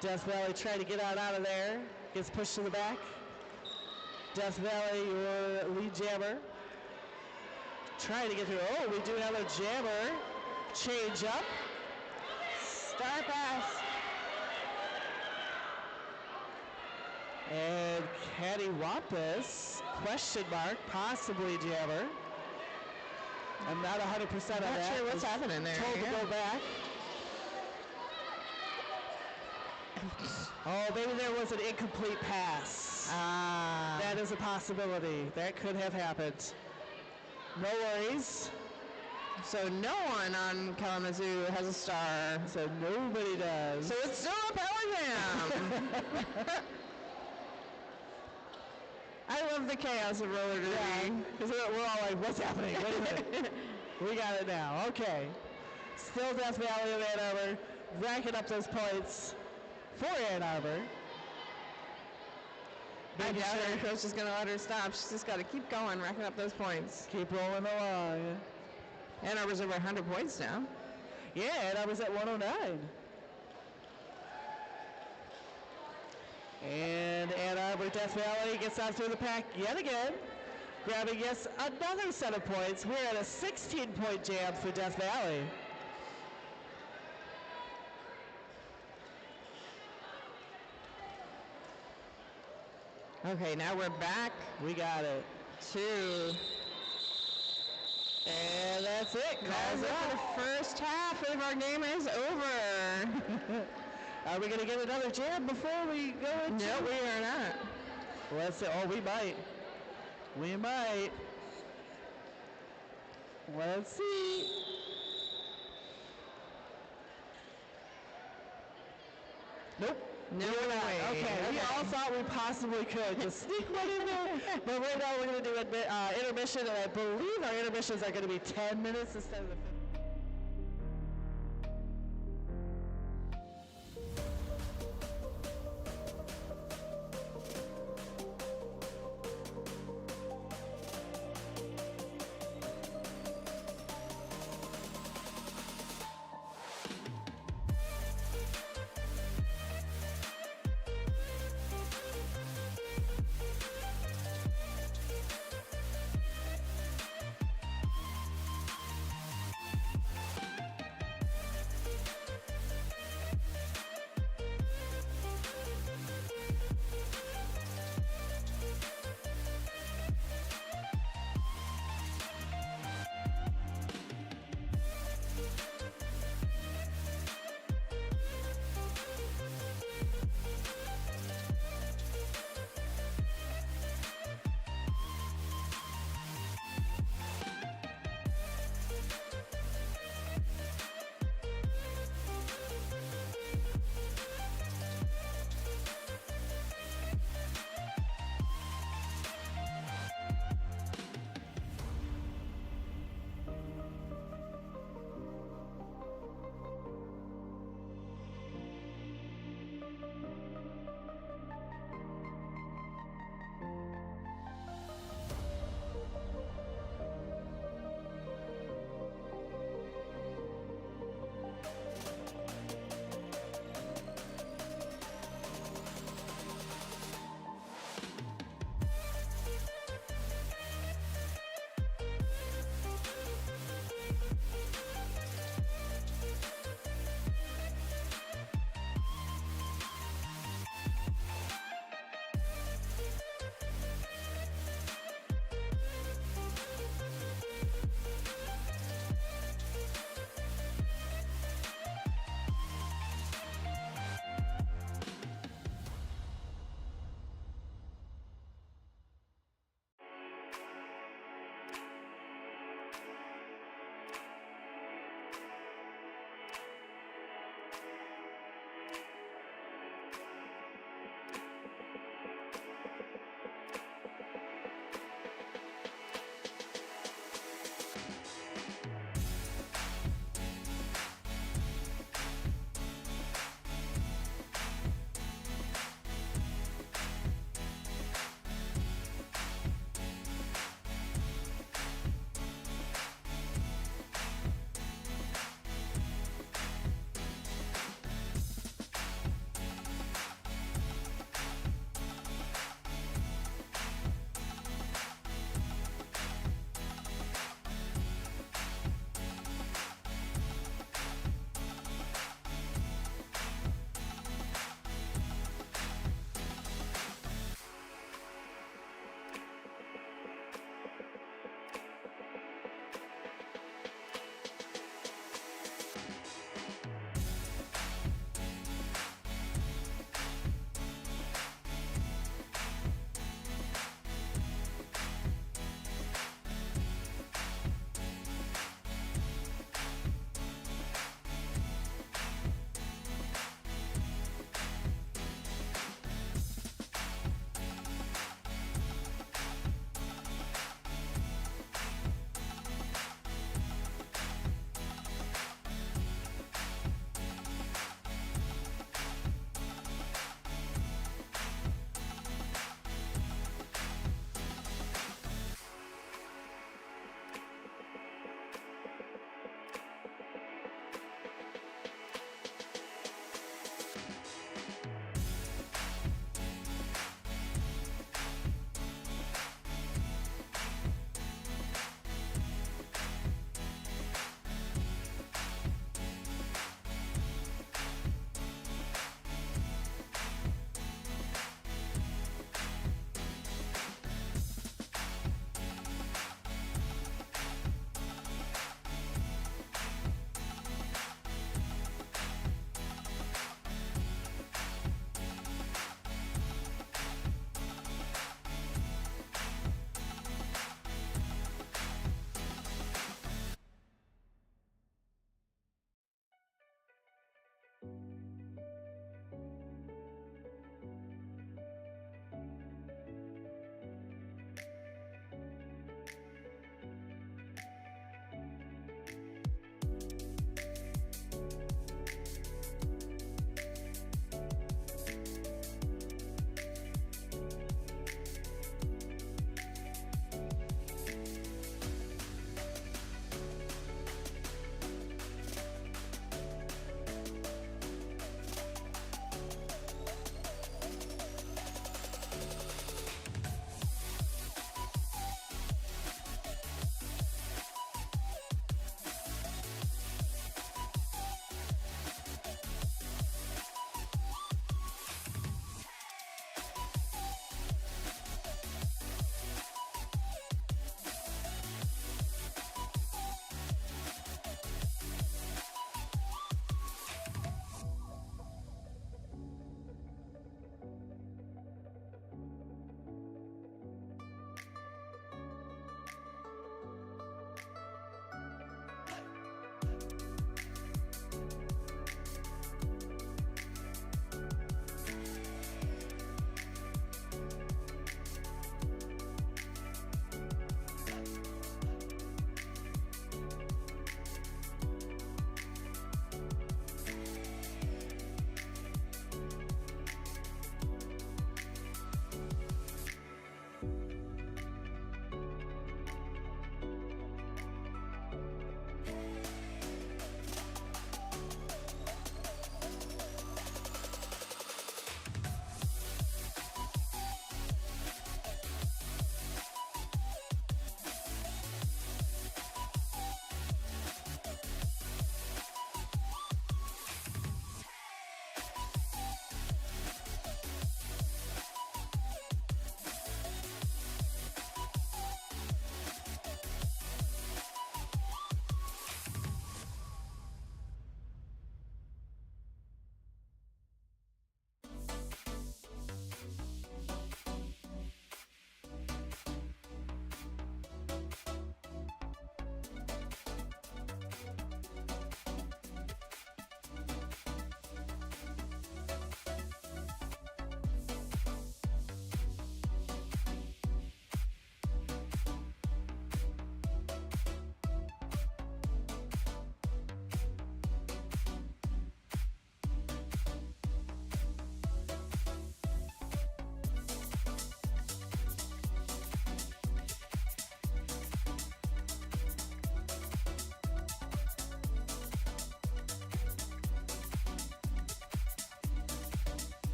Speaker 2: Death Valley trying to get out of there. Gets pushed to the back. Death Valley, your lead jammer. Trying to get through. Oh, we do have a jammer. Change up.
Speaker 1: Star pass.
Speaker 2: And Caddy Wampus, question mark, possibly jammer. I'm not 100% on that.
Speaker 1: Not sure what's happening there.
Speaker 2: Told to go back. Oh, maybe there was an incomplete pass. That is a possibility. That could have happened. No worries.
Speaker 1: So no one on Kalamazoo has a star.
Speaker 2: So nobody does.
Speaker 1: So it's still a power jam. I love the chaos of roller derby.
Speaker 2: Because we're all like, what's happening? Wait a minute. We got it now. Okay. Still Death Valley of Ann Arbor, racking up those points for Ann Arbor.
Speaker 1: I doubt her coach is going to let her stop. She's just got to keep going, racking up those points.
Speaker 2: Keep rolling along.
Speaker 1: Ann Arbor's over 100 points now.
Speaker 2: Yeah, Ann Arbor's at 109. And Ann Arbor Death Valley gets out through the pack yet again, grabbing yes another set of points. We're at a 16-point jam for Death Valley.
Speaker 1: Okay, now we're back.
Speaker 2: We got it. And that's it.
Speaker 1: Calls it for the first half of our game is over.
Speaker 2: Are we going to get another jam before we go into?
Speaker 1: No, we are not.
Speaker 2: Let's see. Oh, we might. We might. Let's see. Nope.
Speaker 1: No way.
Speaker 2: Okay, we all thought we possibly could just sneak one in there. But right now we're going to do intermission, and I believe our intermissions are going to be 10 minutes instead of the 15.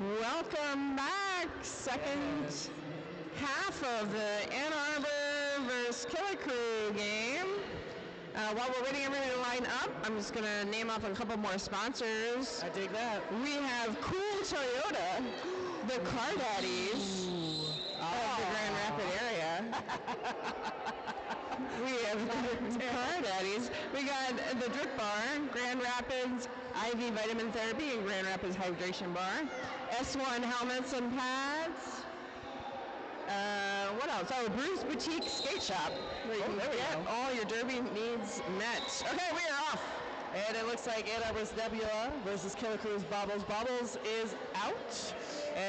Speaker 1: Welcome back. Second half of the Ann Arbor versus Killa Crew game. While we're waiting everybody to line up, I'm just going to name off a couple more sponsors.
Speaker 2: I dig that.
Speaker 1: We have Cool Toyota, the car daddies of the Grand Rapids area. We have the car daddies. We got the Drip Bar, Grand Rapids IV Vitamin Therapy, and Grand Rapids Hydration Bar. S1 Helmets and Pads. What else? Oh, Bruce Boutique Skate Shop, where you can get all your derby needs met. Okay, we are off.
Speaker 2: And it looks like Ann Arbor's Nebula versus Killa Crew's Bobbles. Bobbles is out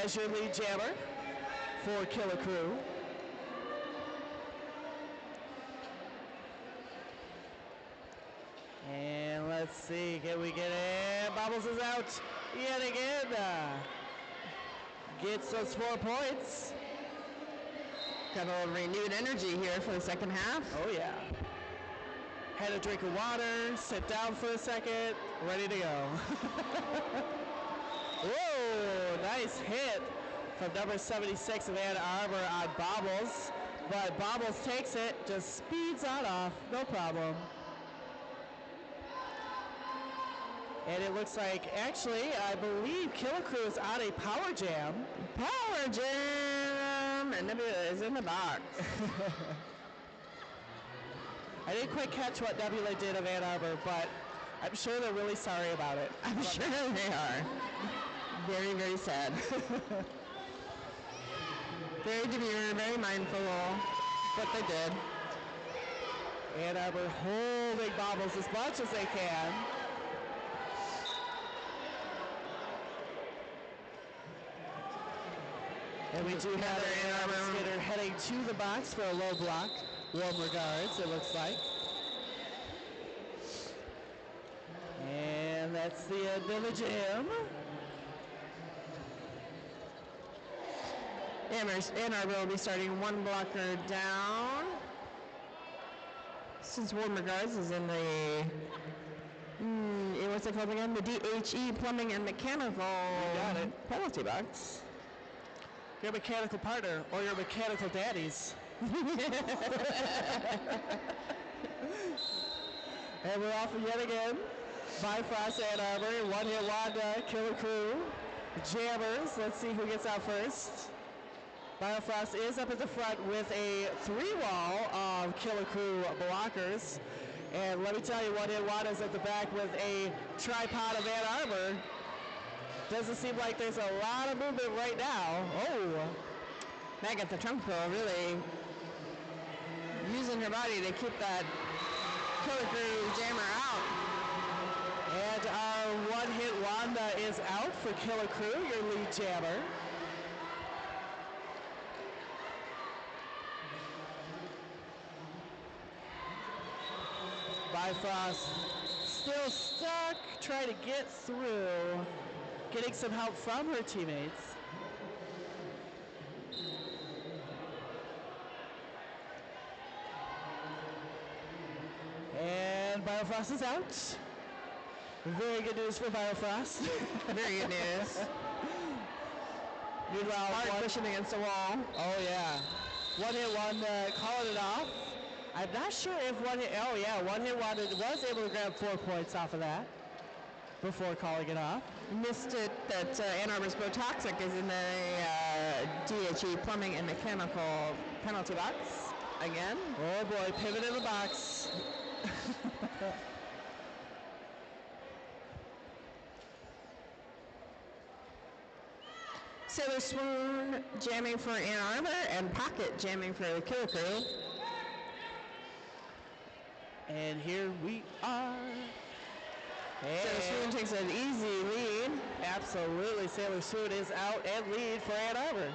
Speaker 2: as your lead jammer for Killa Crew. And let's see, can we get it? Bobbles is out yet again. Gets those 4 points.
Speaker 1: Got a little renewed energy here for the second half.
Speaker 2: Oh yeah. Had a drink of water, sit down for a second, ready to go. Whoa, nice hit from number 76 of Ann Arbor on Bobbles. But Bobbles takes it, just speeds on off, no problem. And it looks like, actually, I believe Killa Crew is on a power jam.
Speaker 1: Power jam! And Nebula is in the box.
Speaker 2: I didn't quite catch what Nebula did of Ann Arbor, but I'm sure they're really sorry about it.
Speaker 1: I'm sure they are. Very, very sad. Very demure, very mindful of what they did.
Speaker 2: Ann Arbor holding Bobbles as much as they can. And we do have Ann Arbor skater heading to the box for a low block. Warm regards, it looks like. And that's the end of the jam.
Speaker 1: Ann Arbor will be starting one blocker down. Since Warm Regards is in the, what's it called again? The D2-G Plumbing and Mechanical penalty box.
Speaker 2: Your mechanical partner or your mechanical daddies. And we're off yet again. Bifrost Ann Arbor, one hit Wanda, Killa Crew, jammers. Let's see who gets out first. Bifrost is up at the front with a 3-wall of Killa Crew blockers. And let me tell you, one hit Wanda's at the back with a tripod of Ann Arbor. Doesn't seem like there's a lot of movement right now. Oh,
Speaker 1: Meg at the trunk pull, really using her body to keep that Killa Crew jammer out.
Speaker 2: And our one-hit Wanda is out for Killa Crew, your lead jammer. Bifrost still stuck, trying to get through. Getting some help from her teammates. And Biofrost is out. Very good news for Biofrost.
Speaker 1: Very good news.
Speaker 2: Meanwhile,
Speaker 1: Hard pushing against the wall.
Speaker 2: Oh yeah. One hit Wanda calling it off. I'm not sure if one hit Wanda was able to grab 4 points off of that before calling it off.
Speaker 1: Missed it that Ann Arbor's Botoxic is in the D2-G Plumbing and Mechanical penalty box again.
Speaker 2: Oh boy, pivot in the box.
Speaker 1: Sailor Swoon jamming for Ann Arbor and Pocket jamming for the Killa Crew.
Speaker 2: And here we are.
Speaker 1: Sailor Swoon takes an easy lead.
Speaker 2: Absolutely, Sailor Swoon is out and lead for Ann Arbor.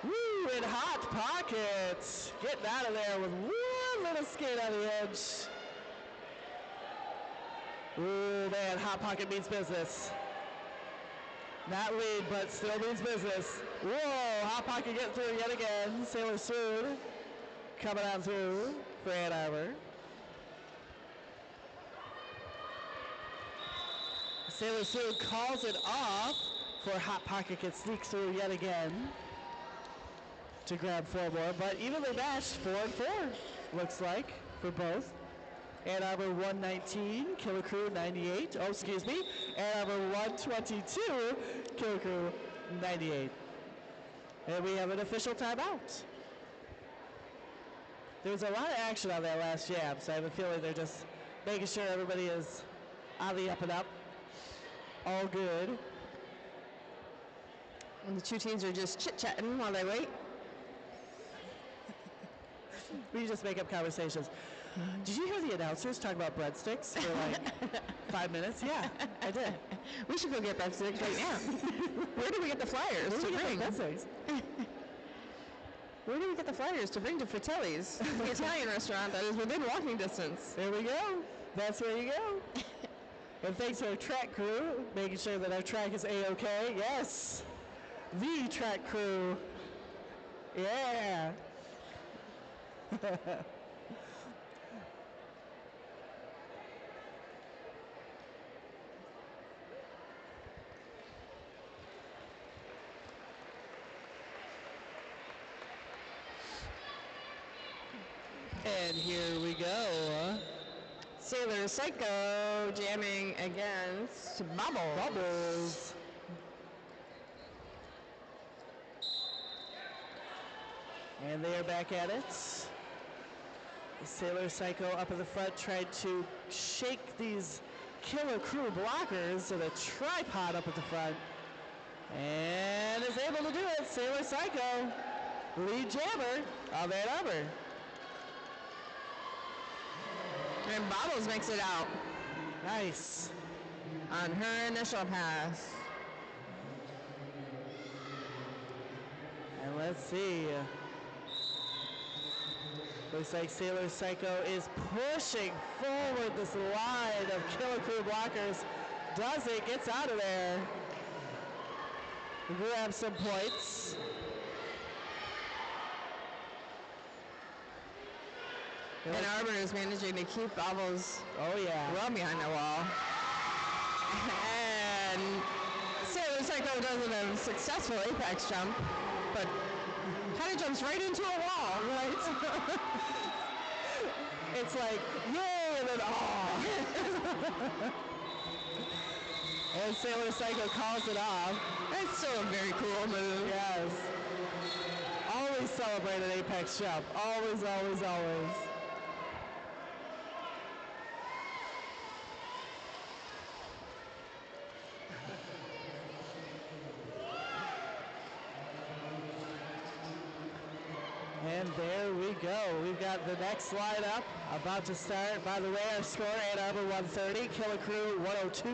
Speaker 2: Woo, and Hot Pockets getting out of there with one little skate on the edge. Ooh, man, Hot Pocket means business. Not lead, but still means business. Whoa, Hot Pocket getting through yet again. Sailor Swoon coming on through for Ann Arbor. Sailor Sue calls it off for Hot Pocket can sneak through yet again to grab 4 more, but evenly matched 4-4 looks like for both. Ann Arbor 119, Killa Crew 98. Oh, excuse me. Ann Arbor 122, Killa Crew 98. And we have an official timeout. There was a lot of action on that last jab, so I have a feeling they're just making sure everybody is on the up and up. All good.
Speaker 1: And the two teams are just chit-chatting while they wait.
Speaker 2: We just make up conversations. Did you hear the announcers talk about breadsticks for like 5 minutes? Yeah, I did.
Speaker 1: We should go get breadsticks right now. Where do we get the flyers to bring? Where do we get the flyers to bring to Fratelli's, the Italian restaurant that is within walking distance?
Speaker 2: There we go. That's where you go. And thanks to our track crew, making sure that our track is A-OK. Yes. The track crew. Yeah. And here we go.
Speaker 1: Sailor Psycho jamming against Bubbles.
Speaker 2: Bubbles. And they are back at it. Sailor Psycho up in the front tried to shake these Killa Crew blockers to the tripod up at the front. And is able to do it. Sailor Psycho, lead jammer of Ann Arbor.
Speaker 1: And Bobbles makes it out.
Speaker 2: Nice.
Speaker 1: On her initial pass.
Speaker 2: And let's see. Looks like Sailor Psycho is pushing forward this line of Killa Crew blockers. Does it, gets out of there. Grabs some points.
Speaker 1: And Arbor is managing to keep Bobbles well behind the wall. And Sailor Psycho does a successful apex jump, but kind of jumps right into a wall, right?
Speaker 2: It's like, yay, and then aw. And Sailor Psycho calls it off.
Speaker 1: That's still a very cool move.
Speaker 2: Yes. Always celebrate an apex jump. Always, always, always. And there we go. We've got the next lineup about to start. By the way, our score, Ann Arbor 130, Killa Crew 102.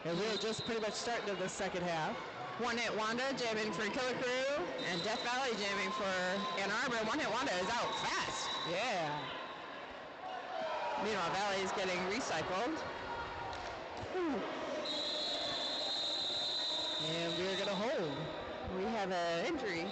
Speaker 2: And we're just pretty much starting in the second half.
Speaker 1: One Hit Wanda jamming for Killa Crew, and Death Valley jamming for Ann Arbor. One Hit Wanda is out fast.
Speaker 2: Yeah.
Speaker 1: Meanwhile, Valley is getting recycled.
Speaker 2: And we're going to hold.
Speaker 1: We have an injury.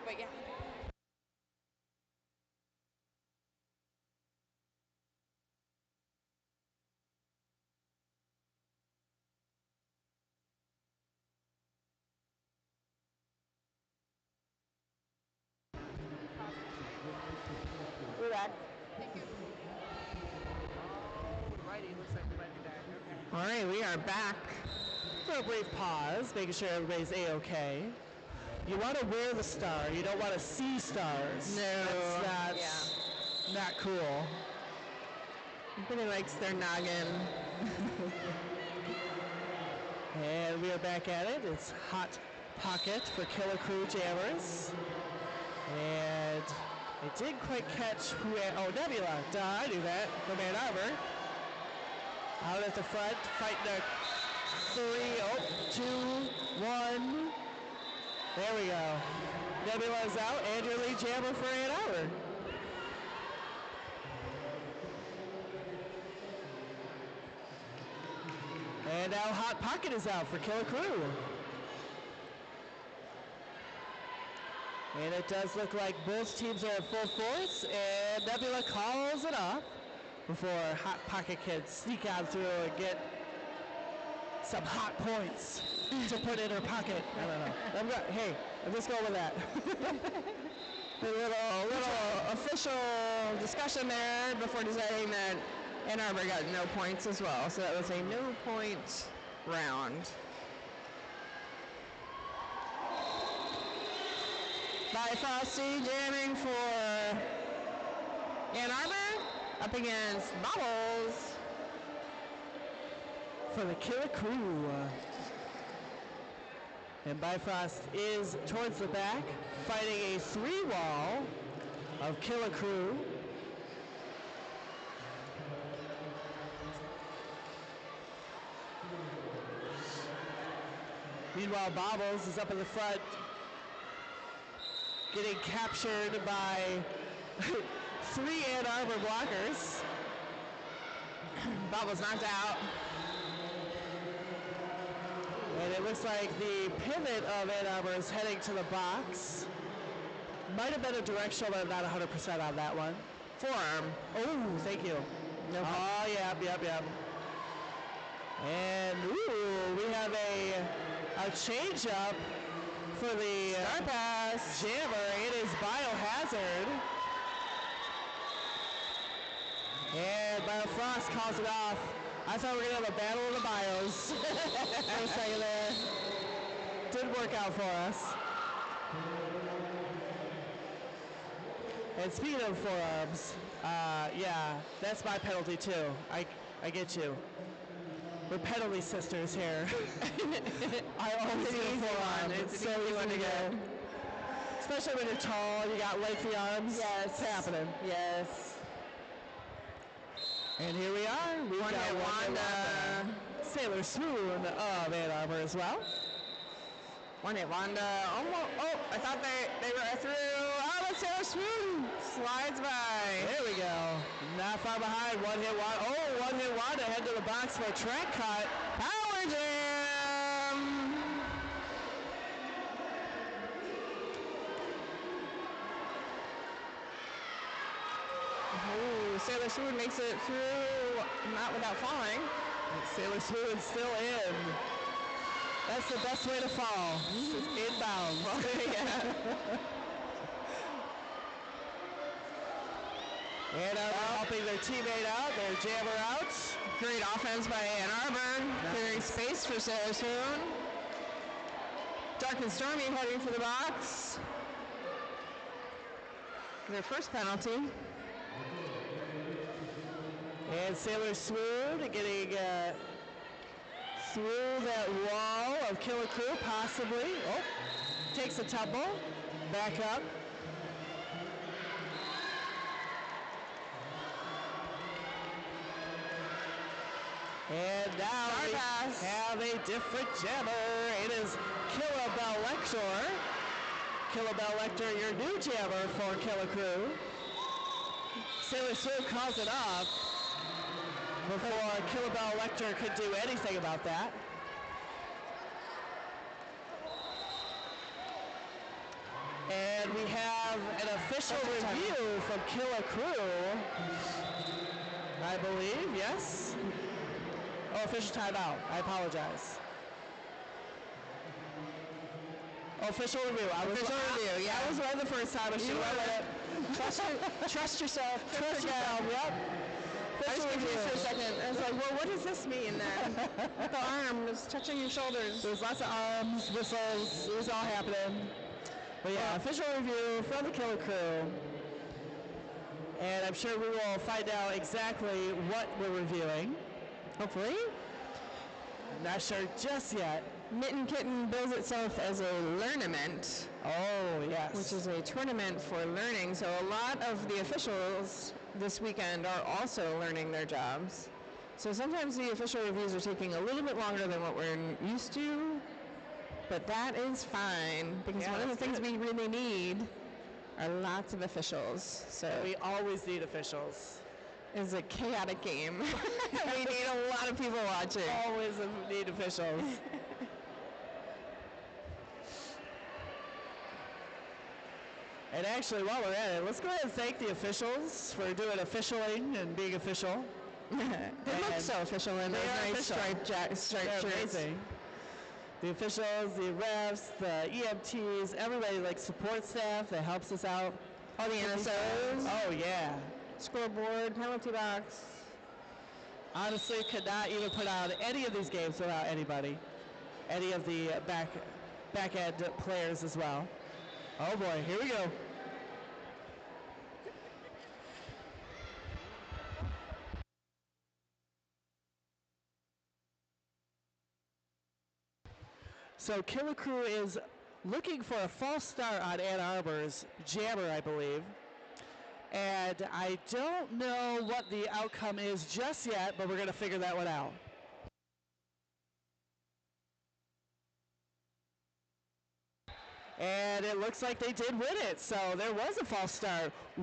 Speaker 3: but yeah.
Speaker 2: We're back.
Speaker 3: Thank you.
Speaker 2: Righty, looks like we might be back. Okay.
Speaker 1: All right, we are back.
Speaker 2: For a brief pause, making sure everybody's A-okay. You want to wear the star. You don't want to see stars.
Speaker 1: No.
Speaker 2: That's not cool.
Speaker 1: Everybody likes their noggin.
Speaker 2: And we are back at it. It's Hot Pocket for Killa Crew Jammers. And I didn't quite catch who Nebula. Duh, I knew that. From Ann Arbor. Out at the front, fighting a 3, 2, 1. There we go. Nebula's out, and your lead jammer for Ann Arbor. And now Hot Pocket is out for Killa Crew. And it does look like both teams are at full force, and Nebula calls it off before Hot Pocket can sneak out through and get some hot points to put in her pocket. I don't know. I'm just going with that.
Speaker 1: A little official discussion there before deciding that Ann Arbor got no points as well. So that was a no point round. By Frosty jamming for Ann Arbor up against Bobbles
Speaker 2: for the Killa Crew. And Bifrost is towards the back, fighting a 3-wall of Killa Crew. Meanwhile, Bobbles is up in the front, getting captured by 3 Ann Arbor blockers.
Speaker 1: Bobbles knocked out.
Speaker 2: And it looks like the pivot of Ann Arbor is heading to the box. Might have been a directional, but I'm not 100% on that one.
Speaker 1: Forearm.
Speaker 2: Oh, thank you.
Speaker 1: No
Speaker 2: Oh, yep. And, ooh, we have a change up for the
Speaker 1: Star pass.
Speaker 2: jammer. It is Biohazard. And Biofrost calls it off. I thought we were going to have a battle of the bios for a second there. Didn't work out for us. And speaking of forearms, yeah, that's my penalty too. I get you. We're penalty sisters here. I always get a forearm. It's so easy to get. Especially when you're tall, you got lengthy arms.
Speaker 1: Yes.
Speaker 2: It's happening.
Speaker 1: Yes.
Speaker 2: And here we are. We've got
Speaker 1: Wanda.
Speaker 2: Sailor Swoon of Ann Arbor as well.
Speaker 1: One hit Wanda. I thought they were through. Oh, but Sailor Swoon slides by.
Speaker 2: There we go. Not far behind. One hit Wanda. Oh, one hit Wanda. Head to the box for a track cut.
Speaker 1: Power jam. Ooh, Sailor Swoon makes it through, not without falling.
Speaker 2: Sailor Swoon still in. That's the best way to fall. Just inbound. Ann Arbor helping their teammate out, their jammer out.
Speaker 1: Great offense by Ann Arbor, clearing space for Sailor Swoon. Dark and Stormy heading for the box. Their first penalty.
Speaker 2: And Sailor Swoon getting through that wall of Killa Crew, possibly. Oh, takes a tumble. Back up. And now we have a different jammer. It is Killa Bell Lector. Killa Bell Lector, your new jammer for Killa Crew. Sailor Swoon calls it off before Killa Bell Lector could do anything about that. And we official review from Killa Crew, I believe, yes? Oh, official timeout. I apologize. Official review.
Speaker 1: Official review, yeah.
Speaker 2: That was right the first time. I should have read it. Trust yourself. Trust yourself. Yep.
Speaker 1: I was confused for a second. I was like, well, what does this mean then? The arm is touching your shoulders.
Speaker 2: There's lots of arms, whistles. It was all happening. But yeah, official review from the Killa Crew. And I'm sure we will find out exactly what we're reviewing. Hopefully. I'm not sure just yet.
Speaker 1: Mitten Kitten bills itself as a learnament.
Speaker 2: Oh, yes.
Speaker 1: Which is a tournament for learning. So a lot of the officials this weekend are also learning their jobs. So sometimes the official reviews are taking a little bit longer than what we're used to, but that is fine because one of the things we really need are lots of officials. So
Speaker 2: we always need officials.
Speaker 1: It's a chaotic game. We need a lot of people watching.
Speaker 2: Always need officials. And actually, while we're at it, let's go ahead and thank the officials for doing officialing and being official.
Speaker 1: It looks so official in those nice striped shirts.
Speaker 2: Amazing. The officials, the refs, the EMTs, everybody, like support staff that helps us out.
Speaker 1: All the NSOs.
Speaker 2: Oh, yeah.
Speaker 1: Scoreboard, penalty box.
Speaker 2: Honestly, could not even put on any of these games without anybody. Any of the back end players as well. Oh boy, here we go. So Killa Crew is looking for a false start on Ann Arbor's jammer, I believe. And I don't know what the outcome is just yet, but we're going to figure that one out. And it looks like they did win it, so there was a false start. Ooh,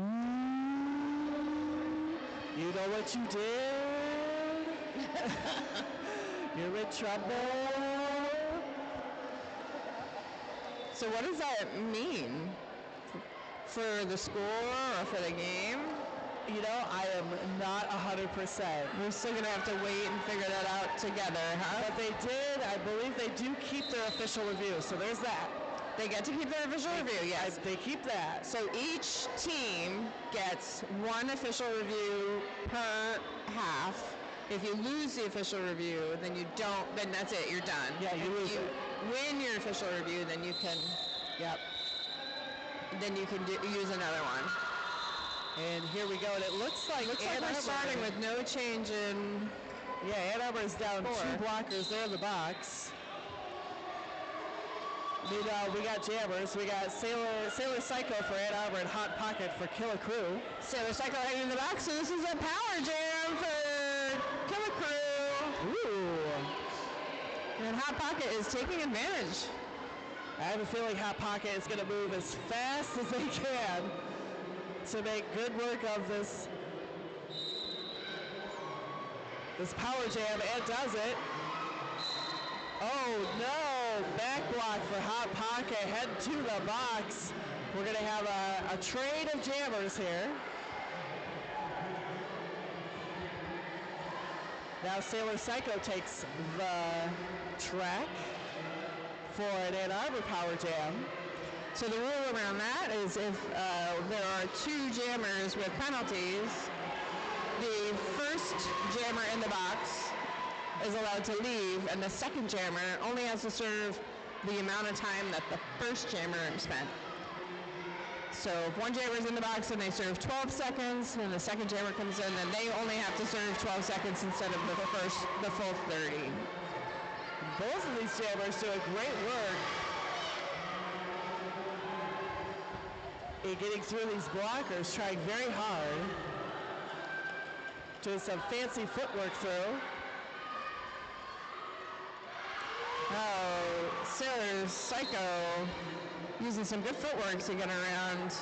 Speaker 2: you know what you did? You're in trouble.
Speaker 1: So what does that mean? For the score or for the game?
Speaker 2: You know, I am not 100%.
Speaker 1: We're still going to have to wait and figure that out together, huh?
Speaker 2: But they did, I believe they do keep their official review, so there's that.
Speaker 1: They get to keep their official review, yes.
Speaker 2: They keep that.
Speaker 1: So each team gets one official review per half. If you lose the official review, then you don't, then that's it, you're done.
Speaker 2: Yeah, you lose it.
Speaker 1: Win your official review, then you can, then you can use another one.
Speaker 2: And here we go, and it looks like
Speaker 1: we're starting with no change in.
Speaker 2: Yeah, Ann Arbor is down 2 blockers there in the box. Meanwhile, we got jammers. We got Sailor Psycho for Ann Arbor and Hot Pocket for Killa Crew.
Speaker 1: Sailor Psycho right in the box, so this is a power jam for Killa Crew.
Speaker 2: Ooh.
Speaker 1: And Hot Pocket is taking advantage.
Speaker 2: I have a feeling Hot Pocket is going to move as fast as they can to make good work of this power jam, and does it. Oh no, back block for Hot Pocket, heading to the box. We're going to have a trade of jammers here. Now Sailor Psycho takes the track for an Ann Arbor power jam.
Speaker 1: So the rule around that is if there are 2 jammers with penalties, the first jammer in the box is allowed to leave, and the second jammer only has to serve the amount of time that the first jammer spent. So if one jammer is in the box and they serve 12 seconds, and the second jammer comes in, then they only have to serve 12 seconds instead of the full 30.
Speaker 2: Both of these jammers doing great work in getting through these blockers, trying very hard. Doing some fancy footwork through.
Speaker 1: Oh, Sailor Psycho using some good footwork to get around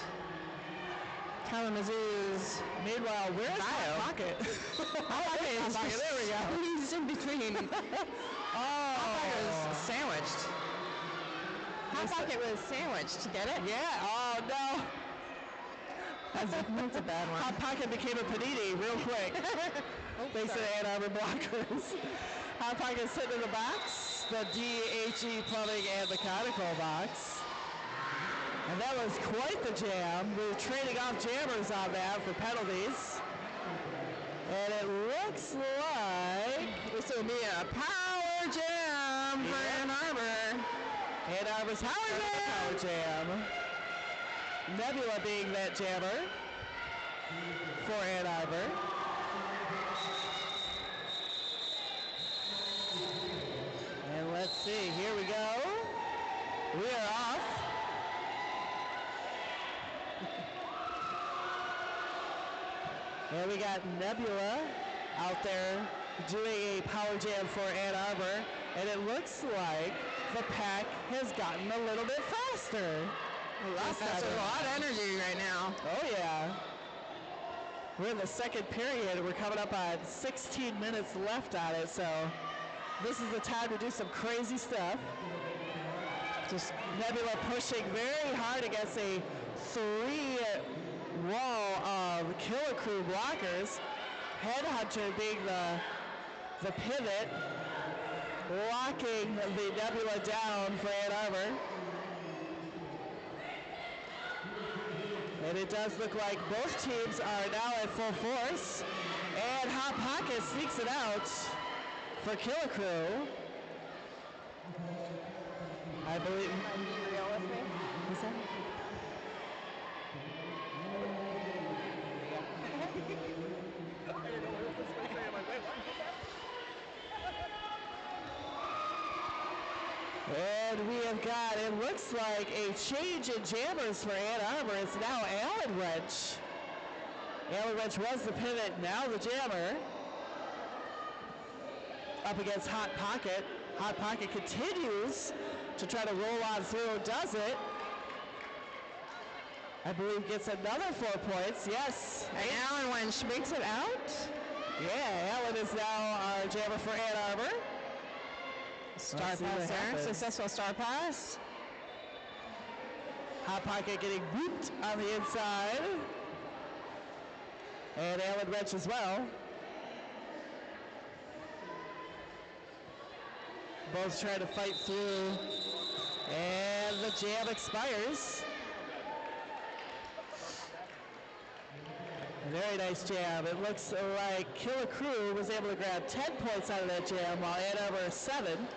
Speaker 1: Kalamazoo's.
Speaker 2: Meanwhile, where's Hot Pocket?
Speaker 1: Hot Pocket is
Speaker 2: there we go.
Speaker 1: He's in between. Hot Pocket was sandwiched. Hot Pocket was sandwiched. Get it?
Speaker 2: Yeah. Oh no.
Speaker 1: That's a bad one.
Speaker 2: Hot Pocket became a panini real quick. Thanks to the Ann Arbor blockers. Hot Pocket sitting in the box, the D2-G plumbing and mechanical box. And that was quite the jam. We were trading off jammers on that for penalties. And it looks like
Speaker 1: This will be a power jam for Ann Arbor.
Speaker 2: Ann Arbor's power jam. Nebula being that jammer for Ann Arbor. And let's see, here we go. We are off. And we got Nebula out there doing a power jam for Ann Arbor. And it looks like the pack has gotten a little bit faster.
Speaker 1: That's a lot of energy right now.
Speaker 2: Oh, yeah. We're in the second period. We're coming up on 16 minutes left on it, so this is the time to do some crazy stuff. Just Nebula pushing very hard against a 3-wall of Killa Crew blockers. Headhunter being the pivot, locking the Nebula down for Ann Arbor. And it does look like both teams are now at full force. And Hot Pocket sneaks it out for Killa Crew. I believe.
Speaker 1: Are you being real with me?
Speaker 2: What's that? I didn't know what this was going to say. I'm like, wait, what? And we have got, it looks like a change in jammers for Ann Arbor. It's now Allen Wrench. Allen Wrench was the pivot, now the jammer. Up against Hot Pocket. Hot Pocket continues to try to roll on through, does it. I believe gets another 4 points, yes.
Speaker 1: And Allen Wrench makes it out.
Speaker 2: Yeah, Allen is now our jammer for Ann Arbor.
Speaker 1: Star pass there, successful star pass.
Speaker 2: Hot Pocket getting booped on the inside. And Allen Wrench as well. Both trying to fight through. And the jam expires. Very nice jam. It looks like Killa Crew was able to grab 10 points out of that jam, while Ann Arbor 7.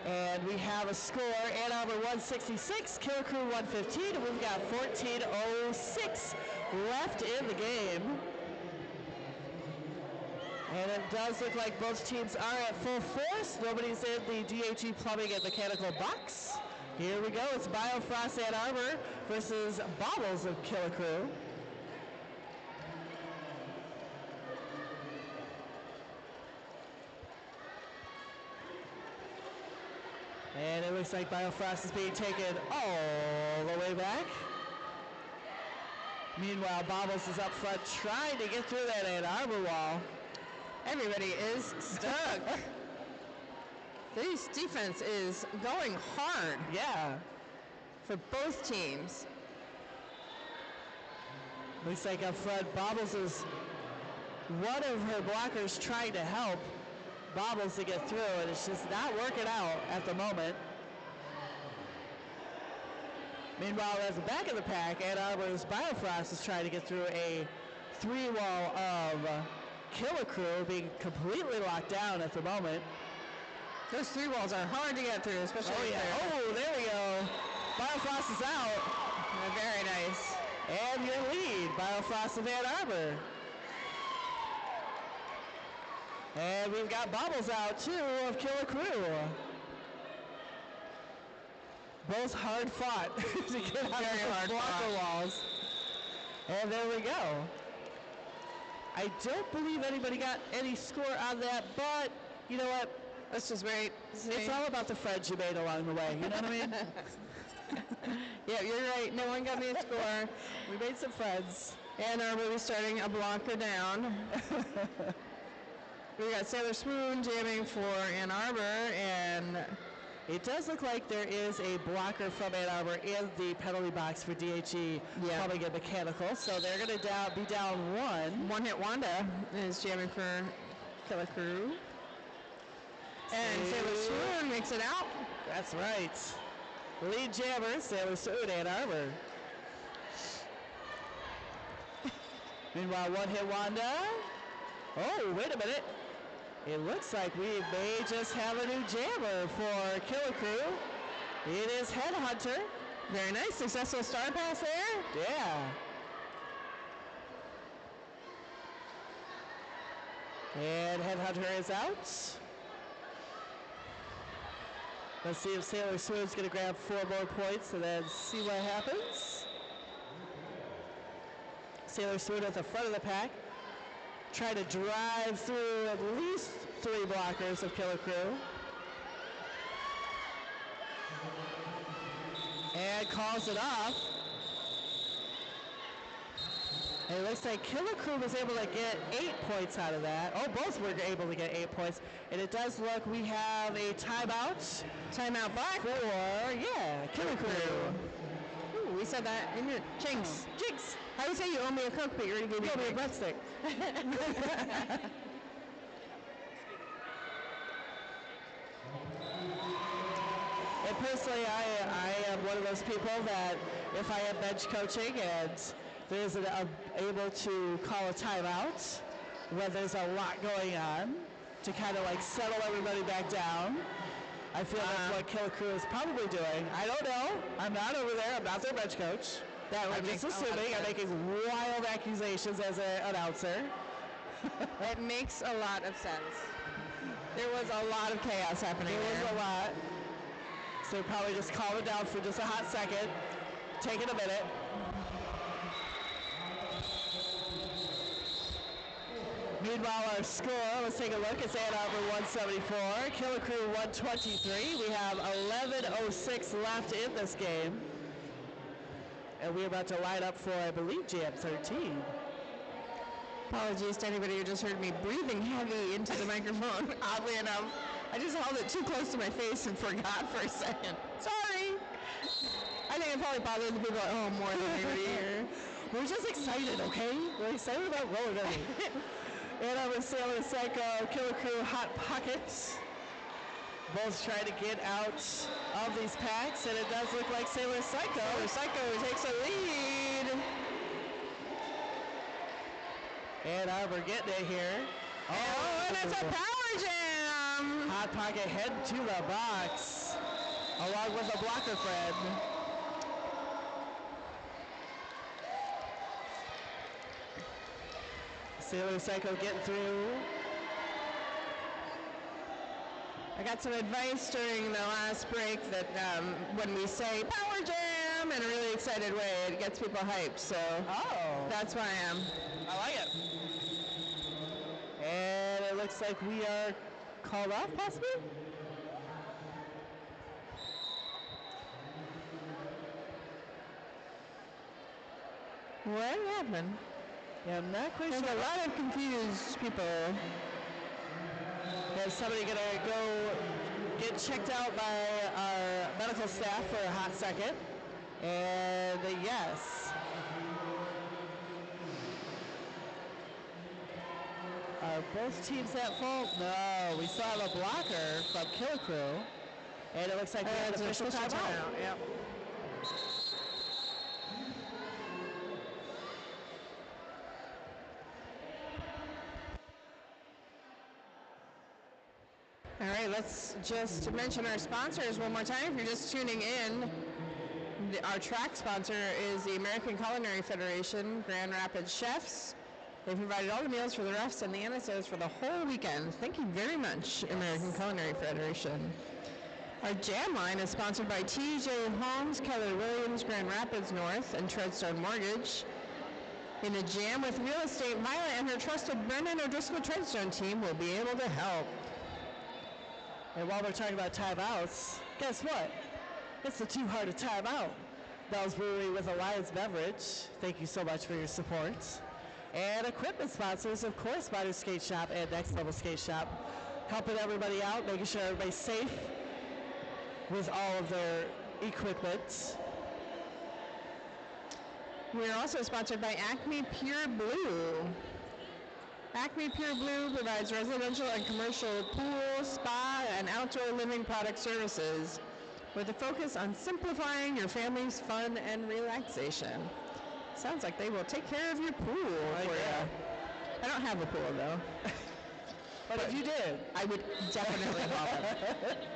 Speaker 2: And we have a score, Ann Arbor 166, Killa Crew 115, and we've got 14:06 left in the game. And it does look like both teams are at full force. Nobody's in the D2-G plumbing and mechanical box. Here we go, it's Biofrost Ann Arbor versus Bobbles of Killa Crew. And it looks like Biofrost is being taken all the way back. Meanwhile, Bobbles is up front trying to get through that Ann Arbor wall.
Speaker 1: Everybody is stuck. This defense is going hard.
Speaker 2: Yeah.
Speaker 1: For both teams.
Speaker 2: Looks like up front, Bobbles is one of her blockers trying to help Bobbles to get through, and it's just not working out at the moment. Meanwhile, at the back of the pack, Ann Arbor's Biofrost is trying to get through a 3-wall of Killa Crew, being completely locked down at the moment.
Speaker 1: Those 3 walls are hard to get through, especially
Speaker 2: Oh, there we go. Biofrost is out.
Speaker 1: Very nice.
Speaker 2: And your lead, Biofrost of Ann Arbor. And we've got Bobbles out, too, of Killa Crew. Both hard fought to get out of the blocker walls. And there we go. I don't believe anybody got any score on that, but you know what?
Speaker 1: Let's just wait.
Speaker 2: It's all about the friends you made along the way, you know what I mean?
Speaker 1: Yeah, you're right. No one got me a score.
Speaker 2: We made some friends.
Speaker 1: Ann Arbor will be starting a blocker down. We got Sailor Spoon jamming for Ann Arbor, and
Speaker 2: It does look like there is a blocker from Ann Arbor in the penalty box for D2-G coming in mechanical, so they're going to be down one.
Speaker 1: One Hit Wanda is jamming for Killa Crew. And Sailor Swoon makes it out.
Speaker 2: That's right. Lead jammer, Sailor Swoon, Ann Arbor. Meanwhile, One Hit Wanda. Oh, wait a minute. It looks like we may just have a new jammer for Killa Crew. It is Headhunter.
Speaker 1: Very nice. Successful star pass there.
Speaker 2: Yeah. And Headhunter is out. Let's see if Sailor Swoon's going to grab 4 more points and then see what happens. Sailor Swoon at the front of the pack, trying to drive through at least 3 blockers of Killa Crew. And calls it off. And it looks like Killa Crew was able to get 8 points out of that. Oh, both were able to get 8 points. And it does look we have a timeout.
Speaker 1: Timeout black
Speaker 2: for, Killa Crew.
Speaker 1: Ooh, we said that in your Jinx. Jinx. I would say you owe me a Coke, but you already gave me a breadstick.
Speaker 2: And personally, I am one of those people that if I am bench coaching and there isn't able to call a timeout when there's a lot going on to kind of like settle everybody back down, I feel that's what Killa Crew is probably doing. I don't know. I'm not over there. I'm not their bench coach. I'm just assuming. I'm making wild accusations as an announcer.
Speaker 1: It makes a lot of sense. There was a lot of chaos happening there.
Speaker 2: There was a lot. So probably just calm it down for just a hot second. Take it a minute. Meanwhile, our score, let's take a look. It's Ann Arbor 174, Killa Crew 123. We have 11:06 left in this game. And we're about to line up for, I believe, Jam 13.
Speaker 1: Apologies to anybody who just heard me breathing heavy into the microphone. Oddly enough, I just held it too close to my face and forgot for a second. Sorry. I think it probably bothered the people at home more than anybody here.
Speaker 2: We're just excited, okay? We're excited about roller derby. And I'm with Sailor Psycho, Killa Crew, Hot Pockets. Both trying to get out of these packs, and it does look like Sailor Psycho.
Speaker 1: Sailor Psycho takes a lead.
Speaker 2: Ann Arbor getting it here.
Speaker 1: Oh, and it's a power jam.
Speaker 2: Hot Pocket heading to the box, along with a blocker friend. Sailor Psycho getting through.
Speaker 1: I got some advice during the last break that when we say power jam in a really excited way, it gets people hyped. So that's why I am.
Speaker 2: I like it. And it looks like we are called off, possibly?
Speaker 1: What happened?
Speaker 2: Yeah, I'm not quite
Speaker 1: sure. There's a lot of confused people.
Speaker 2: Is somebody going to go get checked out by our medical staff for a hot second? And yes. Are both teams at fault? No, we still have a blocker from Killa Crew. And it looks like we have an official timeout.
Speaker 1: Yep. All right, let's just mention our sponsors one more time. If you're just tuning in, our track sponsor is the American Culinary Federation, Grand Rapids Chefs. They provided all the meals for the refs and the NSOs for the whole weekend. Thank you very much, American Culinary Federation. Our jam line is sponsored by TJ Holmes, Keller Williams, Grand Rapids North, and Treadstone Mortgage. In a jam with real estate, Violet and her trusted Brennan O'Driscoll Treadstone team will be able to help.
Speaker 2: And while we're talking about timeouts, guess what? It's the Too Hard to Timeout. Bell's Brewery with Alliance Beverage. Thank you so much for your support. And equipment sponsors, of course, Modern Skate Shop and Next Level Skate Shop. Helping everybody out, making sure everybody's safe. with all of their equipment.
Speaker 1: We are also sponsored by Acme Pure Blue. Acme Pure Blue provides residential and commercial pool, spa, and outdoor living product services with a focus on simplifying your family's fun and relaxation. Sounds like they will take care of your pool for you. I don't have a pool though.
Speaker 2: But if you did,
Speaker 1: I would definitely love it.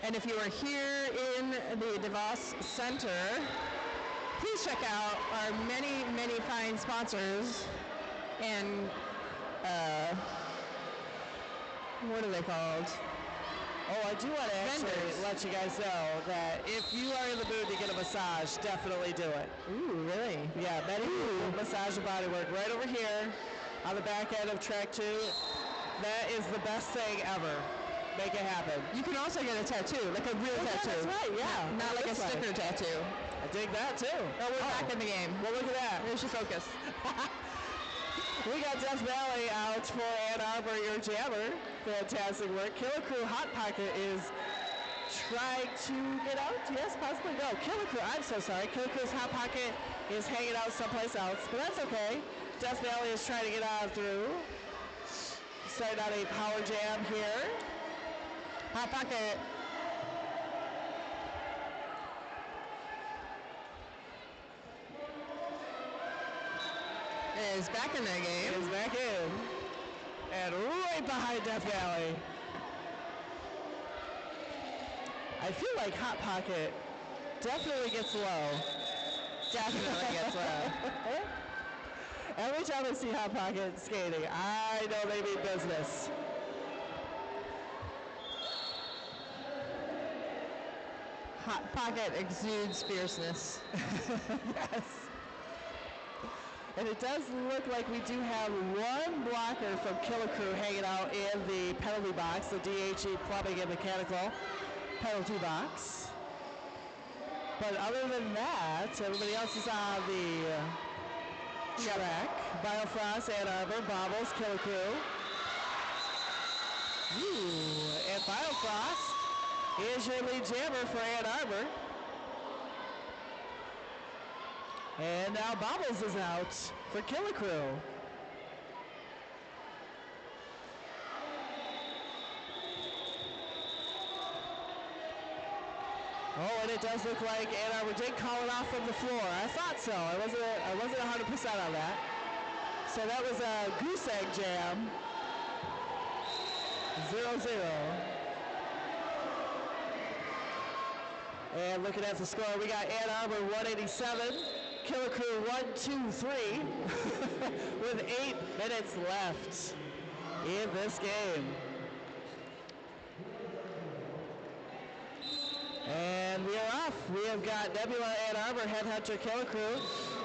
Speaker 1: And if you are here in the DeVos Center, please check out our many, many fine sponsors and what are they called?
Speaker 2: Oh, I do want to actually let you guys know that if you are in the mood to get a massage, definitely do it.
Speaker 1: Ooh, really?
Speaker 2: Yeah, Massage and Body Work right over here on the back end of track 2. That is the best thing ever. Make it happen.
Speaker 1: You can also get a tattoo, like a real tattoo.
Speaker 2: That's right, yeah.
Speaker 1: Not like a sticker tattoo.
Speaker 2: I dig that too.
Speaker 1: Oh, we're back in the game.
Speaker 2: Well, look at that.
Speaker 1: Where's your focus?
Speaker 2: We got Death Valley out for Ann Arbor, your jammer. Fantastic work. Killa Crew Hot Pocket is trying to get out. Yes, possibly. No, Killa Crew, I'm so sorry. Killa Crew's Hot Pocket is hanging out someplace else, but that's okay. Death Valley is trying to get on through. Starting out a power jam here.
Speaker 1: Hot Pocket. Is back in the game.
Speaker 2: Is back in. And right behind Death Valley. I feel like Hot Pocket definitely gets low.
Speaker 1: Definitely gets low.
Speaker 2: Every time I see Hot Pocket skating, I know they mean business.
Speaker 1: Hot Pocket exudes fierceness.
Speaker 2: Yes. And it does look like we do have one blocker from Killa Crew hanging out in the penalty box, the D2-G plumbing and mechanical penalty box. But other than that, everybody else is on the track. Biofrost, Ann Arbor, Bobbles, Killa Crew. Ooh, and Biofrost is your lead jammer for Ann Arbor. And now Bobbles is out for Killa Crew. Oh, and it does look like Ann Arbor did call it off from the floor. I thought so. I wasn't 100% on that. So that was a goose egg jam. 0-0. And looking at the score, we got Ann Arbor 187. Killa Crew 1-2-3 with 8 minutes left in this game. And we are off. We have got Nebula Ann Arbor, Headhunter Killa Crew,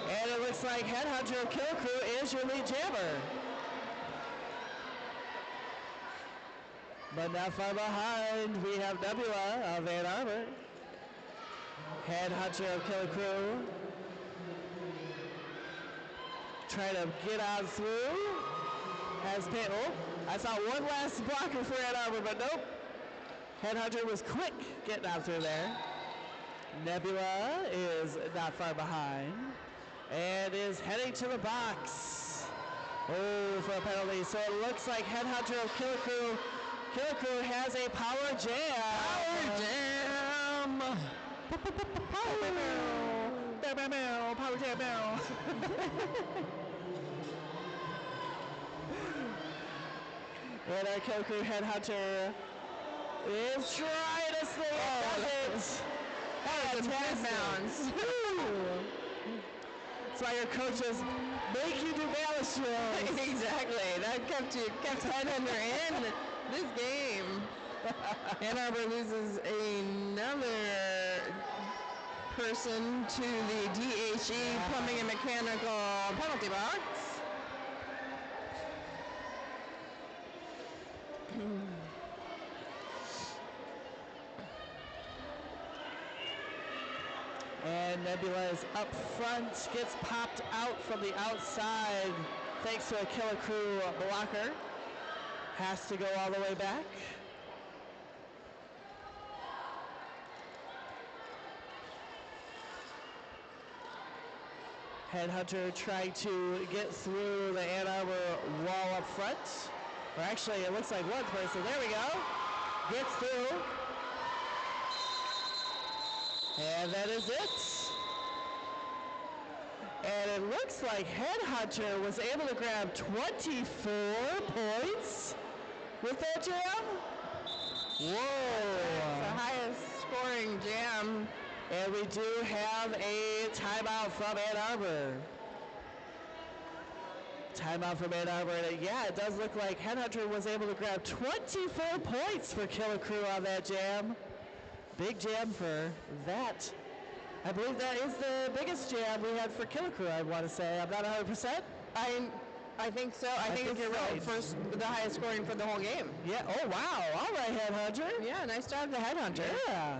Speaker 2: and it looks like Headhunter of Killa Crew is your lead jammer. But not far behind, we have Nebula of Ann Arbor, Headhunter of Killa Crew. Trying to get on through. I saw one last blocker for Ann Arbor, but nope. Headhunter was quick getting on through there. Nebula is not far behind and is heading to the box. Oh, for a penalty. So it looks like Headhunter of Killa Crew has a power jam.
Speaker 1: Power jam.
Speaker 2: Power jam. And our Killa Crew Headhunter is trying to stay in it.
Speaker 1: That was a good bounce.
Speaker 2: That's why your coaches make you do balance drills.
Speaker 1: Exactly. That kept Headhunter in this game. Ann Arbor loses another person to the D2-G plumbing and mechanical penalty box.
Speaker 2: And Nebula is up front, gets popped out from the outside thanks to a Killa Crew blocker. Has to go all the way back. Headhunter trying to get through the Ann Arbor wall up front. Or actually, it looks like one person. There we go. Gets through. And that is it. And it looks like Headhunter was able to grab 24 points with that jam. Whoa.
Speaker 1: It's the highest scoring jam.
Speaker 2: And we do have a timeout from Ann Arbor. Timeout from Ann Arbor. And yeah, it does look like Headhunter was able to grab 24 points for Killa Crew on that jam. Big jam for that. I believe that is the biggest jam we had for Killa Crew, I want to say. I'm not 100%.
Speaker 1: I think so. I think it's
Speaker 2: you're right.
Speaker 1: the highest scoring for the whole game.
Speaker 2: Yeah. Oh, wow. All right, Headhunter.
Speaker 1: Yeah, nice job, the Headhunter.
Speaker 2: Yeah.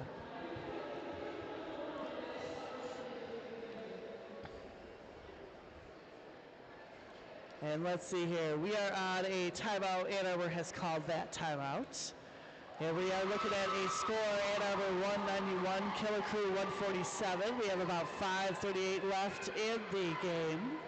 Speaker 2: And let's see here. We are on a timeout. Ann Arbor has called that timeout. And we are looking at a score, Ann Arbor 191, Killa Crew 147. We have about 5:38 left in the game.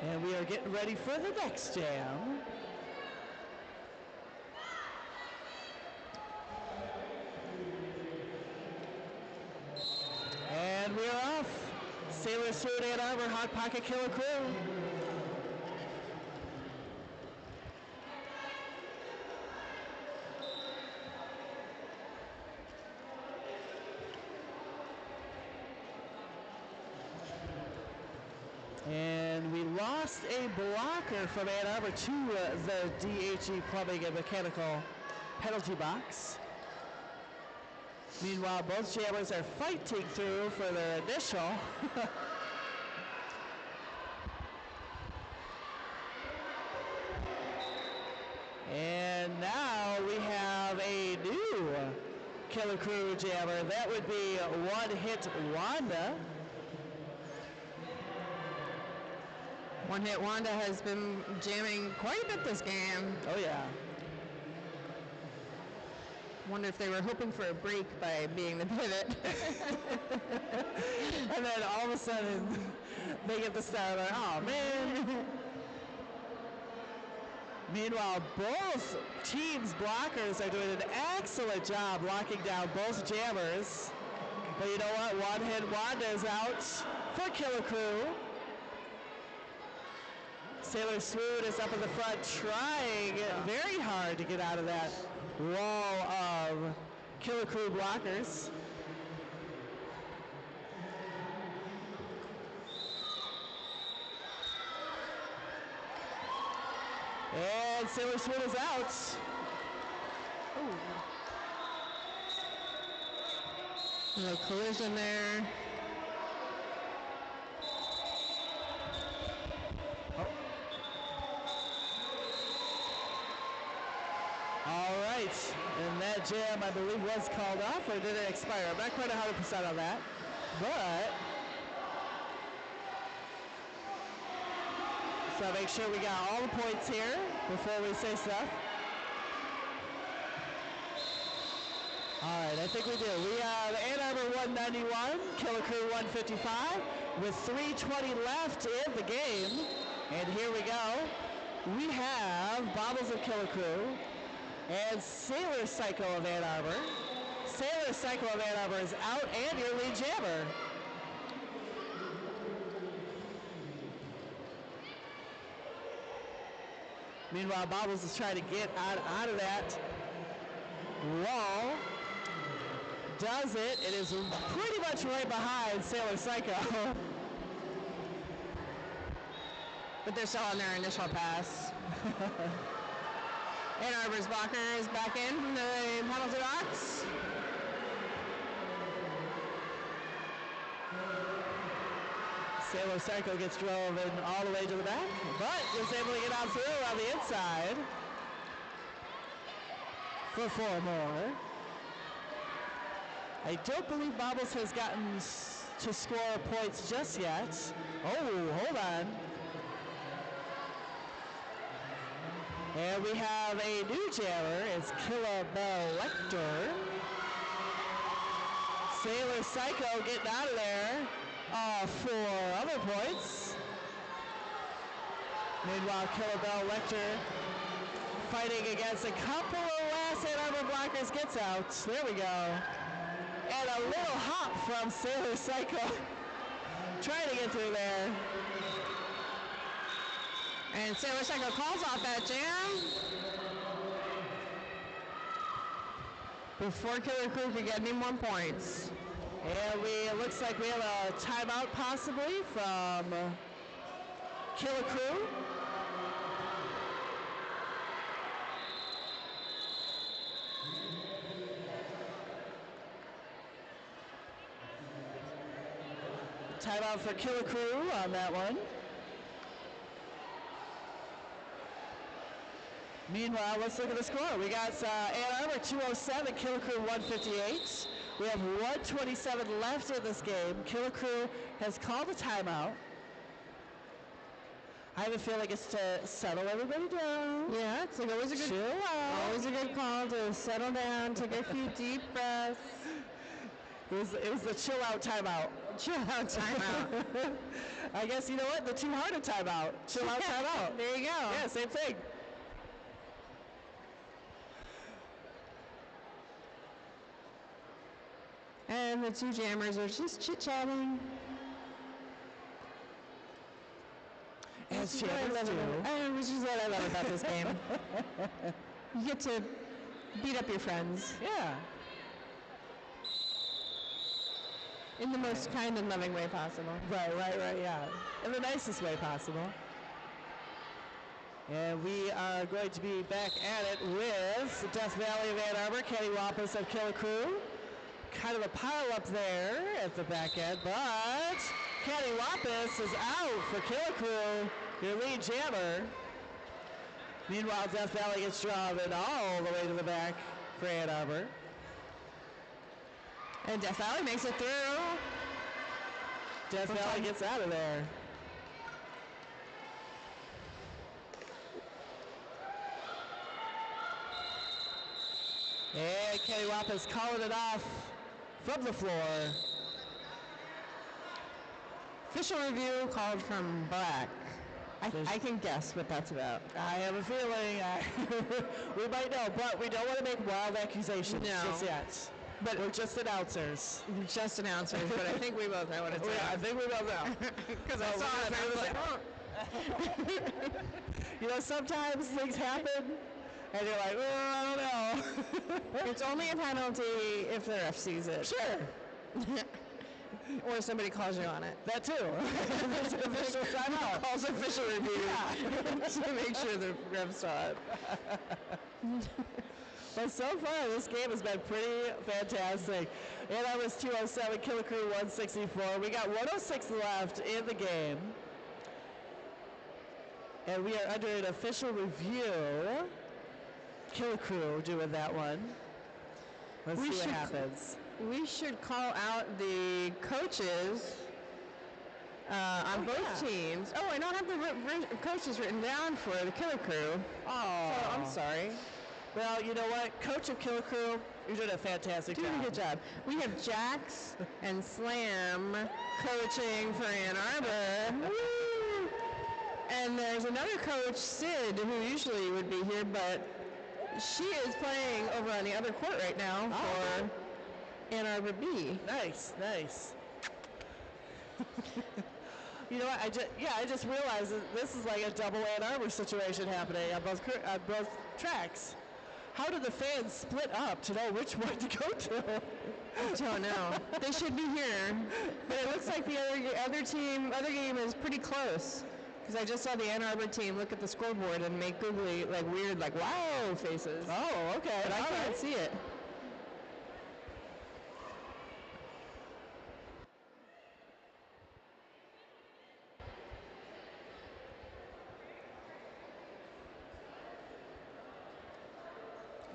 Speaker 2: And we are getting ready for the next jam. And we are off. Sailor Sword Ann Arbor, Hot Pocket Killa Crew. And we lost a blocker from Ann Arbor to the D2-G Plumbing and Mechanical penalty box. Meanwhile, both jammers are fighting through for their initial. And now we have a new Killa Crew jammer. That would be One Hit Wanda.
Speaker 1: One Hit Wanda has been jamming quite a bit this game.
Speaker 2: Oh, yeah.
Speaker 1: Wonder if they were hoping for a break by being the pivot.
Speaker 2: And then all of a sudden, they get the start. Like, oh, man. Meanwhile, both teams' blockers are doing an excellent job locking down both jammers. But you know what? One Hit Wanda is out for Killa Crew. Sailor Swoon is up in the front trying very hard to get out of that wall of Killa Crew blockers. And Sailor Swoon is out.
Speaker 1: Ooh. A little collision there.
Speaker 2: All right, and that jam, I believe, was called off, or did it expire? I'm not quite 100% on that, but so make sure we got all the points here before we say stuff. All right, I think we do. We have Ann Arbor 191, Killa Crew 155, with 3:20 left in the game, and here we go. We have Bobbles of Killa Crew and Sailor Psycho of Ann Arbor. Sailor Psycho of Ann Arbor is out, and your lead jammer. Meanwhile, Bobbles is trying to get out of that wall. Does it? It is pretty much right behind Sailor Psycho.
Speaker 1: But they're still on their initial pass. Ann Arbor's blocker is back in from the penalty box.
Speaker 2: Sailor Psycho gets driven all the way to the back, but is able to get out through on the inside for 4 more. I don't believe Bobbles has gotten to score points just yet. Oh, hold on. And we have a new jammer. It's Killa Sailor Psycho getting out of there for other points. Meanwhile, Killa fighting against a couple of last Ann Arbor blockers gets out. There we go. And a little hop from Sailor Psycho. Trying to get through there.
Speaker 1: And Sailor Psycho calls off that jam before Killer Crew could get any more points.
Speaker 2: And it looks like we have a timeout possibly from Killer Crew. Timeout for Killer Crew on that one. Meanwhile, let's look at the score. We got Ann Arbor 207, Killer Crew 158. We have 127 left in this game. Killer Crew has called a timeout. I have a feeling it's to settle everybody down.
Speaker 1: Yeah, it's like always a good
Speaker 2: chill out.
Speaker 1: Always a good call to settle down, take a few deep breaths.
Speaker 2: It was the chill out timeout.
Speaker 1: Chill out timeout.
Speaker 2: I guess you know what? The two-hearted timeout. Chill out timeout.
Speaker 1: There you go.
Speaker 2: Yeah, same thing.
Speaker 1: And the two jammers are just chit-chatting.
Speaker 2: As jammers do.
Speaker 1: Which is what I love about this game. You get to beat up your friends.
Speaker 2: Yeah.
Speaker 1: In the most kind and loving way possible.
Speaker 2: Right, yeah. In the nicest way possible. And we are going to be back at it with Death Valley of Ann Arbor, Cattywampus of Killer Crew. Kind of a pile up there at the back end, but Cattywampus is out for Killer Crew, your lead jammer. Meanwhile, Death Valley gets driven all the way to the back for Ann Arbor.
Speaker 1: And Death Valley makes it through.
Speaker 2: Death Valley gets out of there. And Cattywampus calling it off from the floor.
Speaker 1: Official review called from Black. I can guess what that's about.
Speaker 2: I have a feeling we might know, but we don't want to make wild accusations just yet. But we're just announcers.
Speaker 1: Just announcers, but I think we both know what it's about.
Speaker 2: I think we both know.
Speaker 1: Because I saw it and I was like,
Speaker 2: You know, sometimes things happen, and you're like, I don't know.
Speaker 1: It's only a penalty if the ref sees it.
Speaker 2: Sure.
Speaker 1: Or somebody calls you on it.
Speaker 2: That too. There's an official timeout.
Speaker 1: Calls official review to make sure the ref saw it.
Speaker 2: But so far, this game has been pretty fantastic. Ann Arbor's 207, Killer Crew 164. We got 106 left in the game. And we are under an official review. Killer Crew doing that one. Let's see what happens.
Speaker 1: We should call out the coaches on both teams. Oh, I don't have the coaches written down for the Killer Crew.
Speaker 2: Oh,
Speaker 1: so I'm sorry.
Speaker 2: Well, you know what? Coach of Killer Crew, you're doing a fantastic job.
Speaker 1: Doing a good job. We have Jax and Slam coaching for Ann Arbor. Woo! And there's another coach, Sid, who usually would be here, but she is playing over on the other court right now for Ann Arbor B.
Speaker 2: Nice. You know what? I just realized that this is like a double Ann Arbor situation happening on both tracks. How did the fans split up to know which one to go to?
Speaker 1: I don't know. They should be here, but it looks like the other game is pretty close. Because I just saw the Ann Arbor team look at the scoreboard and make googly, weird, wow faces.
Speaker 2: Oh, okay.
Speaker 1: But I can't see it.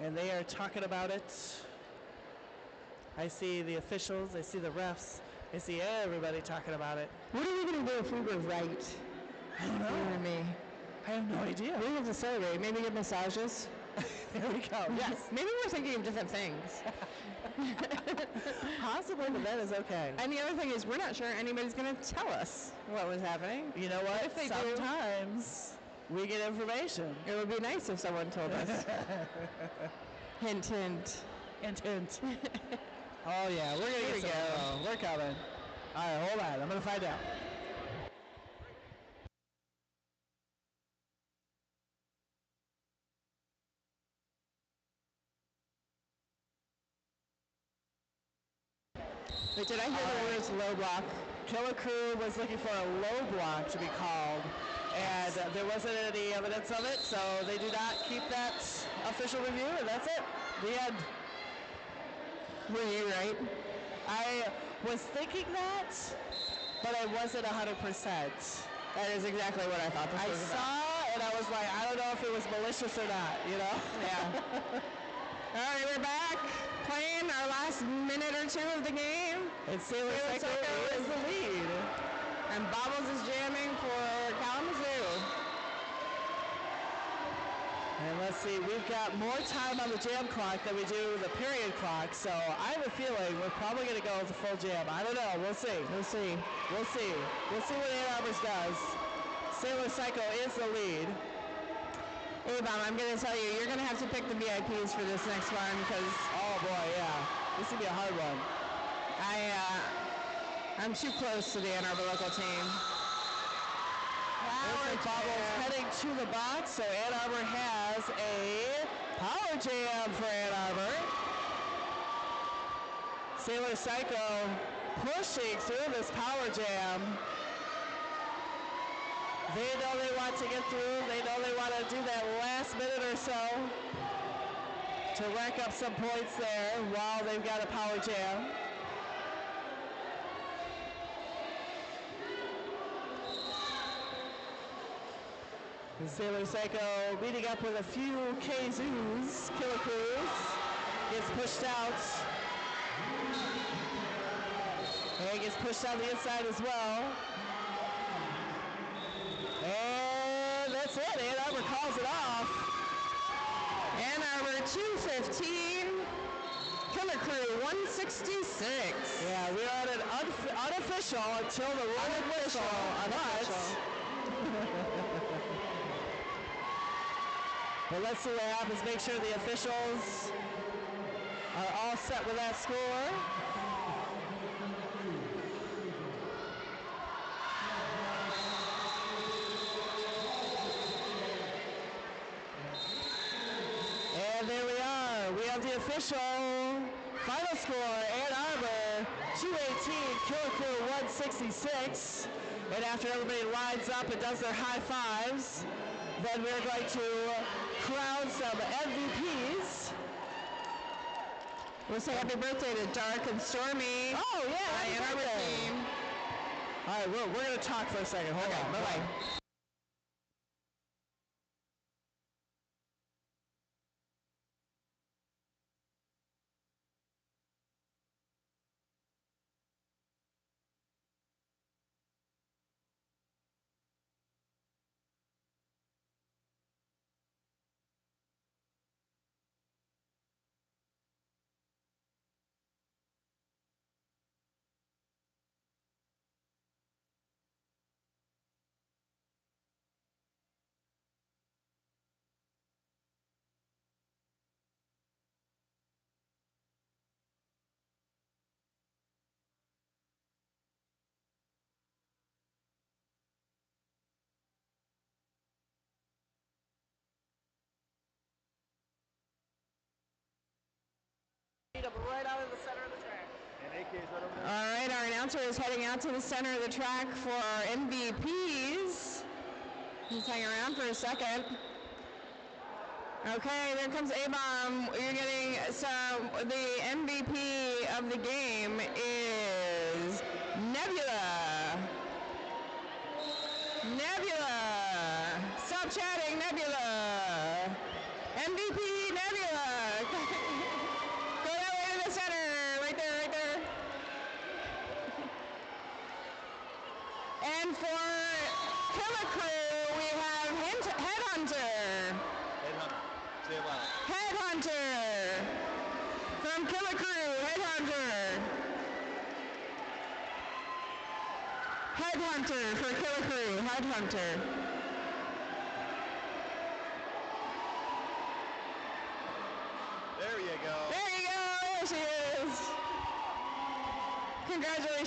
Speaker 2: And they are talking about it. I see the officials, I see the refs, I see everybody talking about it.
Speaker 1: What are we going to do if we were right?
Speaker 2: I don't know.
Speaker 1: You and me.
Speaker 2: I have no idea.
Speaker 1: We have to celebrate. Maybe get massages.
Speaker 2: There we go. Yes.
Speaker 1: Maybe we're thinking of different things.
Speaker 2: Possibly, but that is okay.
Speaker 1: And the other thing is, we're not sure anybody's going to tell us what was happening.
Speaker 2: You know what?
Speaker 1: If they
Speaker 2: Sometimes we get information.
Speaker 1: It would be nice if someone told us. Hint, hint.
Speaker 2: Hint, hint. Oh, yeah. We're going to get some. We're coming. All right, hold on. I'm going to find out.
Speaker 1: Wait, did I hear the words low block?
Speaker 2: Killa Crew was looking for a low block to be called, and there wasn't any evidence of it, so they do not keep that official review, and that's it. The end.
Speaker 1: Were you right?
Speaker 2: I was thinking that, but I wasn't 100%.
Speaker 1: That is exactly what I thought this
Speaker 2: I
Speaker 1: was about.
Speaker 2: saw, and I was like, I don't know if it was malicious or not, you know?
Speaker 1: Yeah. All right, we're back playing our last minute or two of the game.
Speaker 2: And Sailor Psycho is the lead.
Speaker 1: And Bobbles is jamming for Kalamazoo.
Speaker 2: And let's see, we've got more time on the jam clock than we do the period clock, so I have a feeling we're probably going to go with the full jam. I don't know. We'll see.
Speaker 1: We'll see.
Speaker 2: We'll see. We'll see what Ann Arbor's does. Sailor Psycho is the lead.
Speaker 1: Hey, Bob, I'm going to tell you, you're going to have to pick the VIPs for this next one because...
Speaker 2: Oh, boy, yeah. This is going to be a hard one.
Speaker 1: I'm too close to the Ann Arbor local team.
Speaker 2: Looks like Bobbles heading to the box, so Ann Arbor has a power jam for Ann Arbor. Sailor Psycho pushing through this power jam. They know they want to get through. They know they want to do that last minute or so to rack up some points there while they've got a power jam. And Sailor Psycho meeting up with a few K-Zoos. Killa Crews gets pushed out. And gets pushed down the inside as well. And that's it. Ann Arbor calls it off.
Speaker 1: Ann Arbor 215. Killa Crew 166.
Speaker 2: Yeah, we are at an unofficial until the rolling whistle. But let's see what happens. Make sure the officials are all set with that score. And there we are. We have the official final score. Ann Arbor 218, Killa Crew 166. And after everybody lines up and does their high fives, then we're going to crown some MVPs.
Speaker 1: We'll say happy birthday to Dark and Stormy.
Speaker 2: Oh, yeah.
Speaker 1: Ann Arbor team.
Speaker 2: All right, we're going to talk for a second. Hold on.
Speaker 1: Bye-bye.
Speaker 2: Right out in the center of the track.
Speaker 1: All right, our announcer is heading out to the center of the track for our MVPs. Just hang around for a second. Okay, there comes A-Bomb. You're getting the MVP of the game is Nebula. Nebula. Stop chatting, Nebula. MVP Nebula. Go that way to the center. Right there, right there. And for Killa Crew, we have Headhunter.
Speaker 3: Say it loud.
Speaker 1: Headhunter. From Killa Crew, Headhunter. Headhunter for Killa Crew, Headhunter.
Speaker 3: There you go.
Speaker 1: There you go. There she is. Congratulations.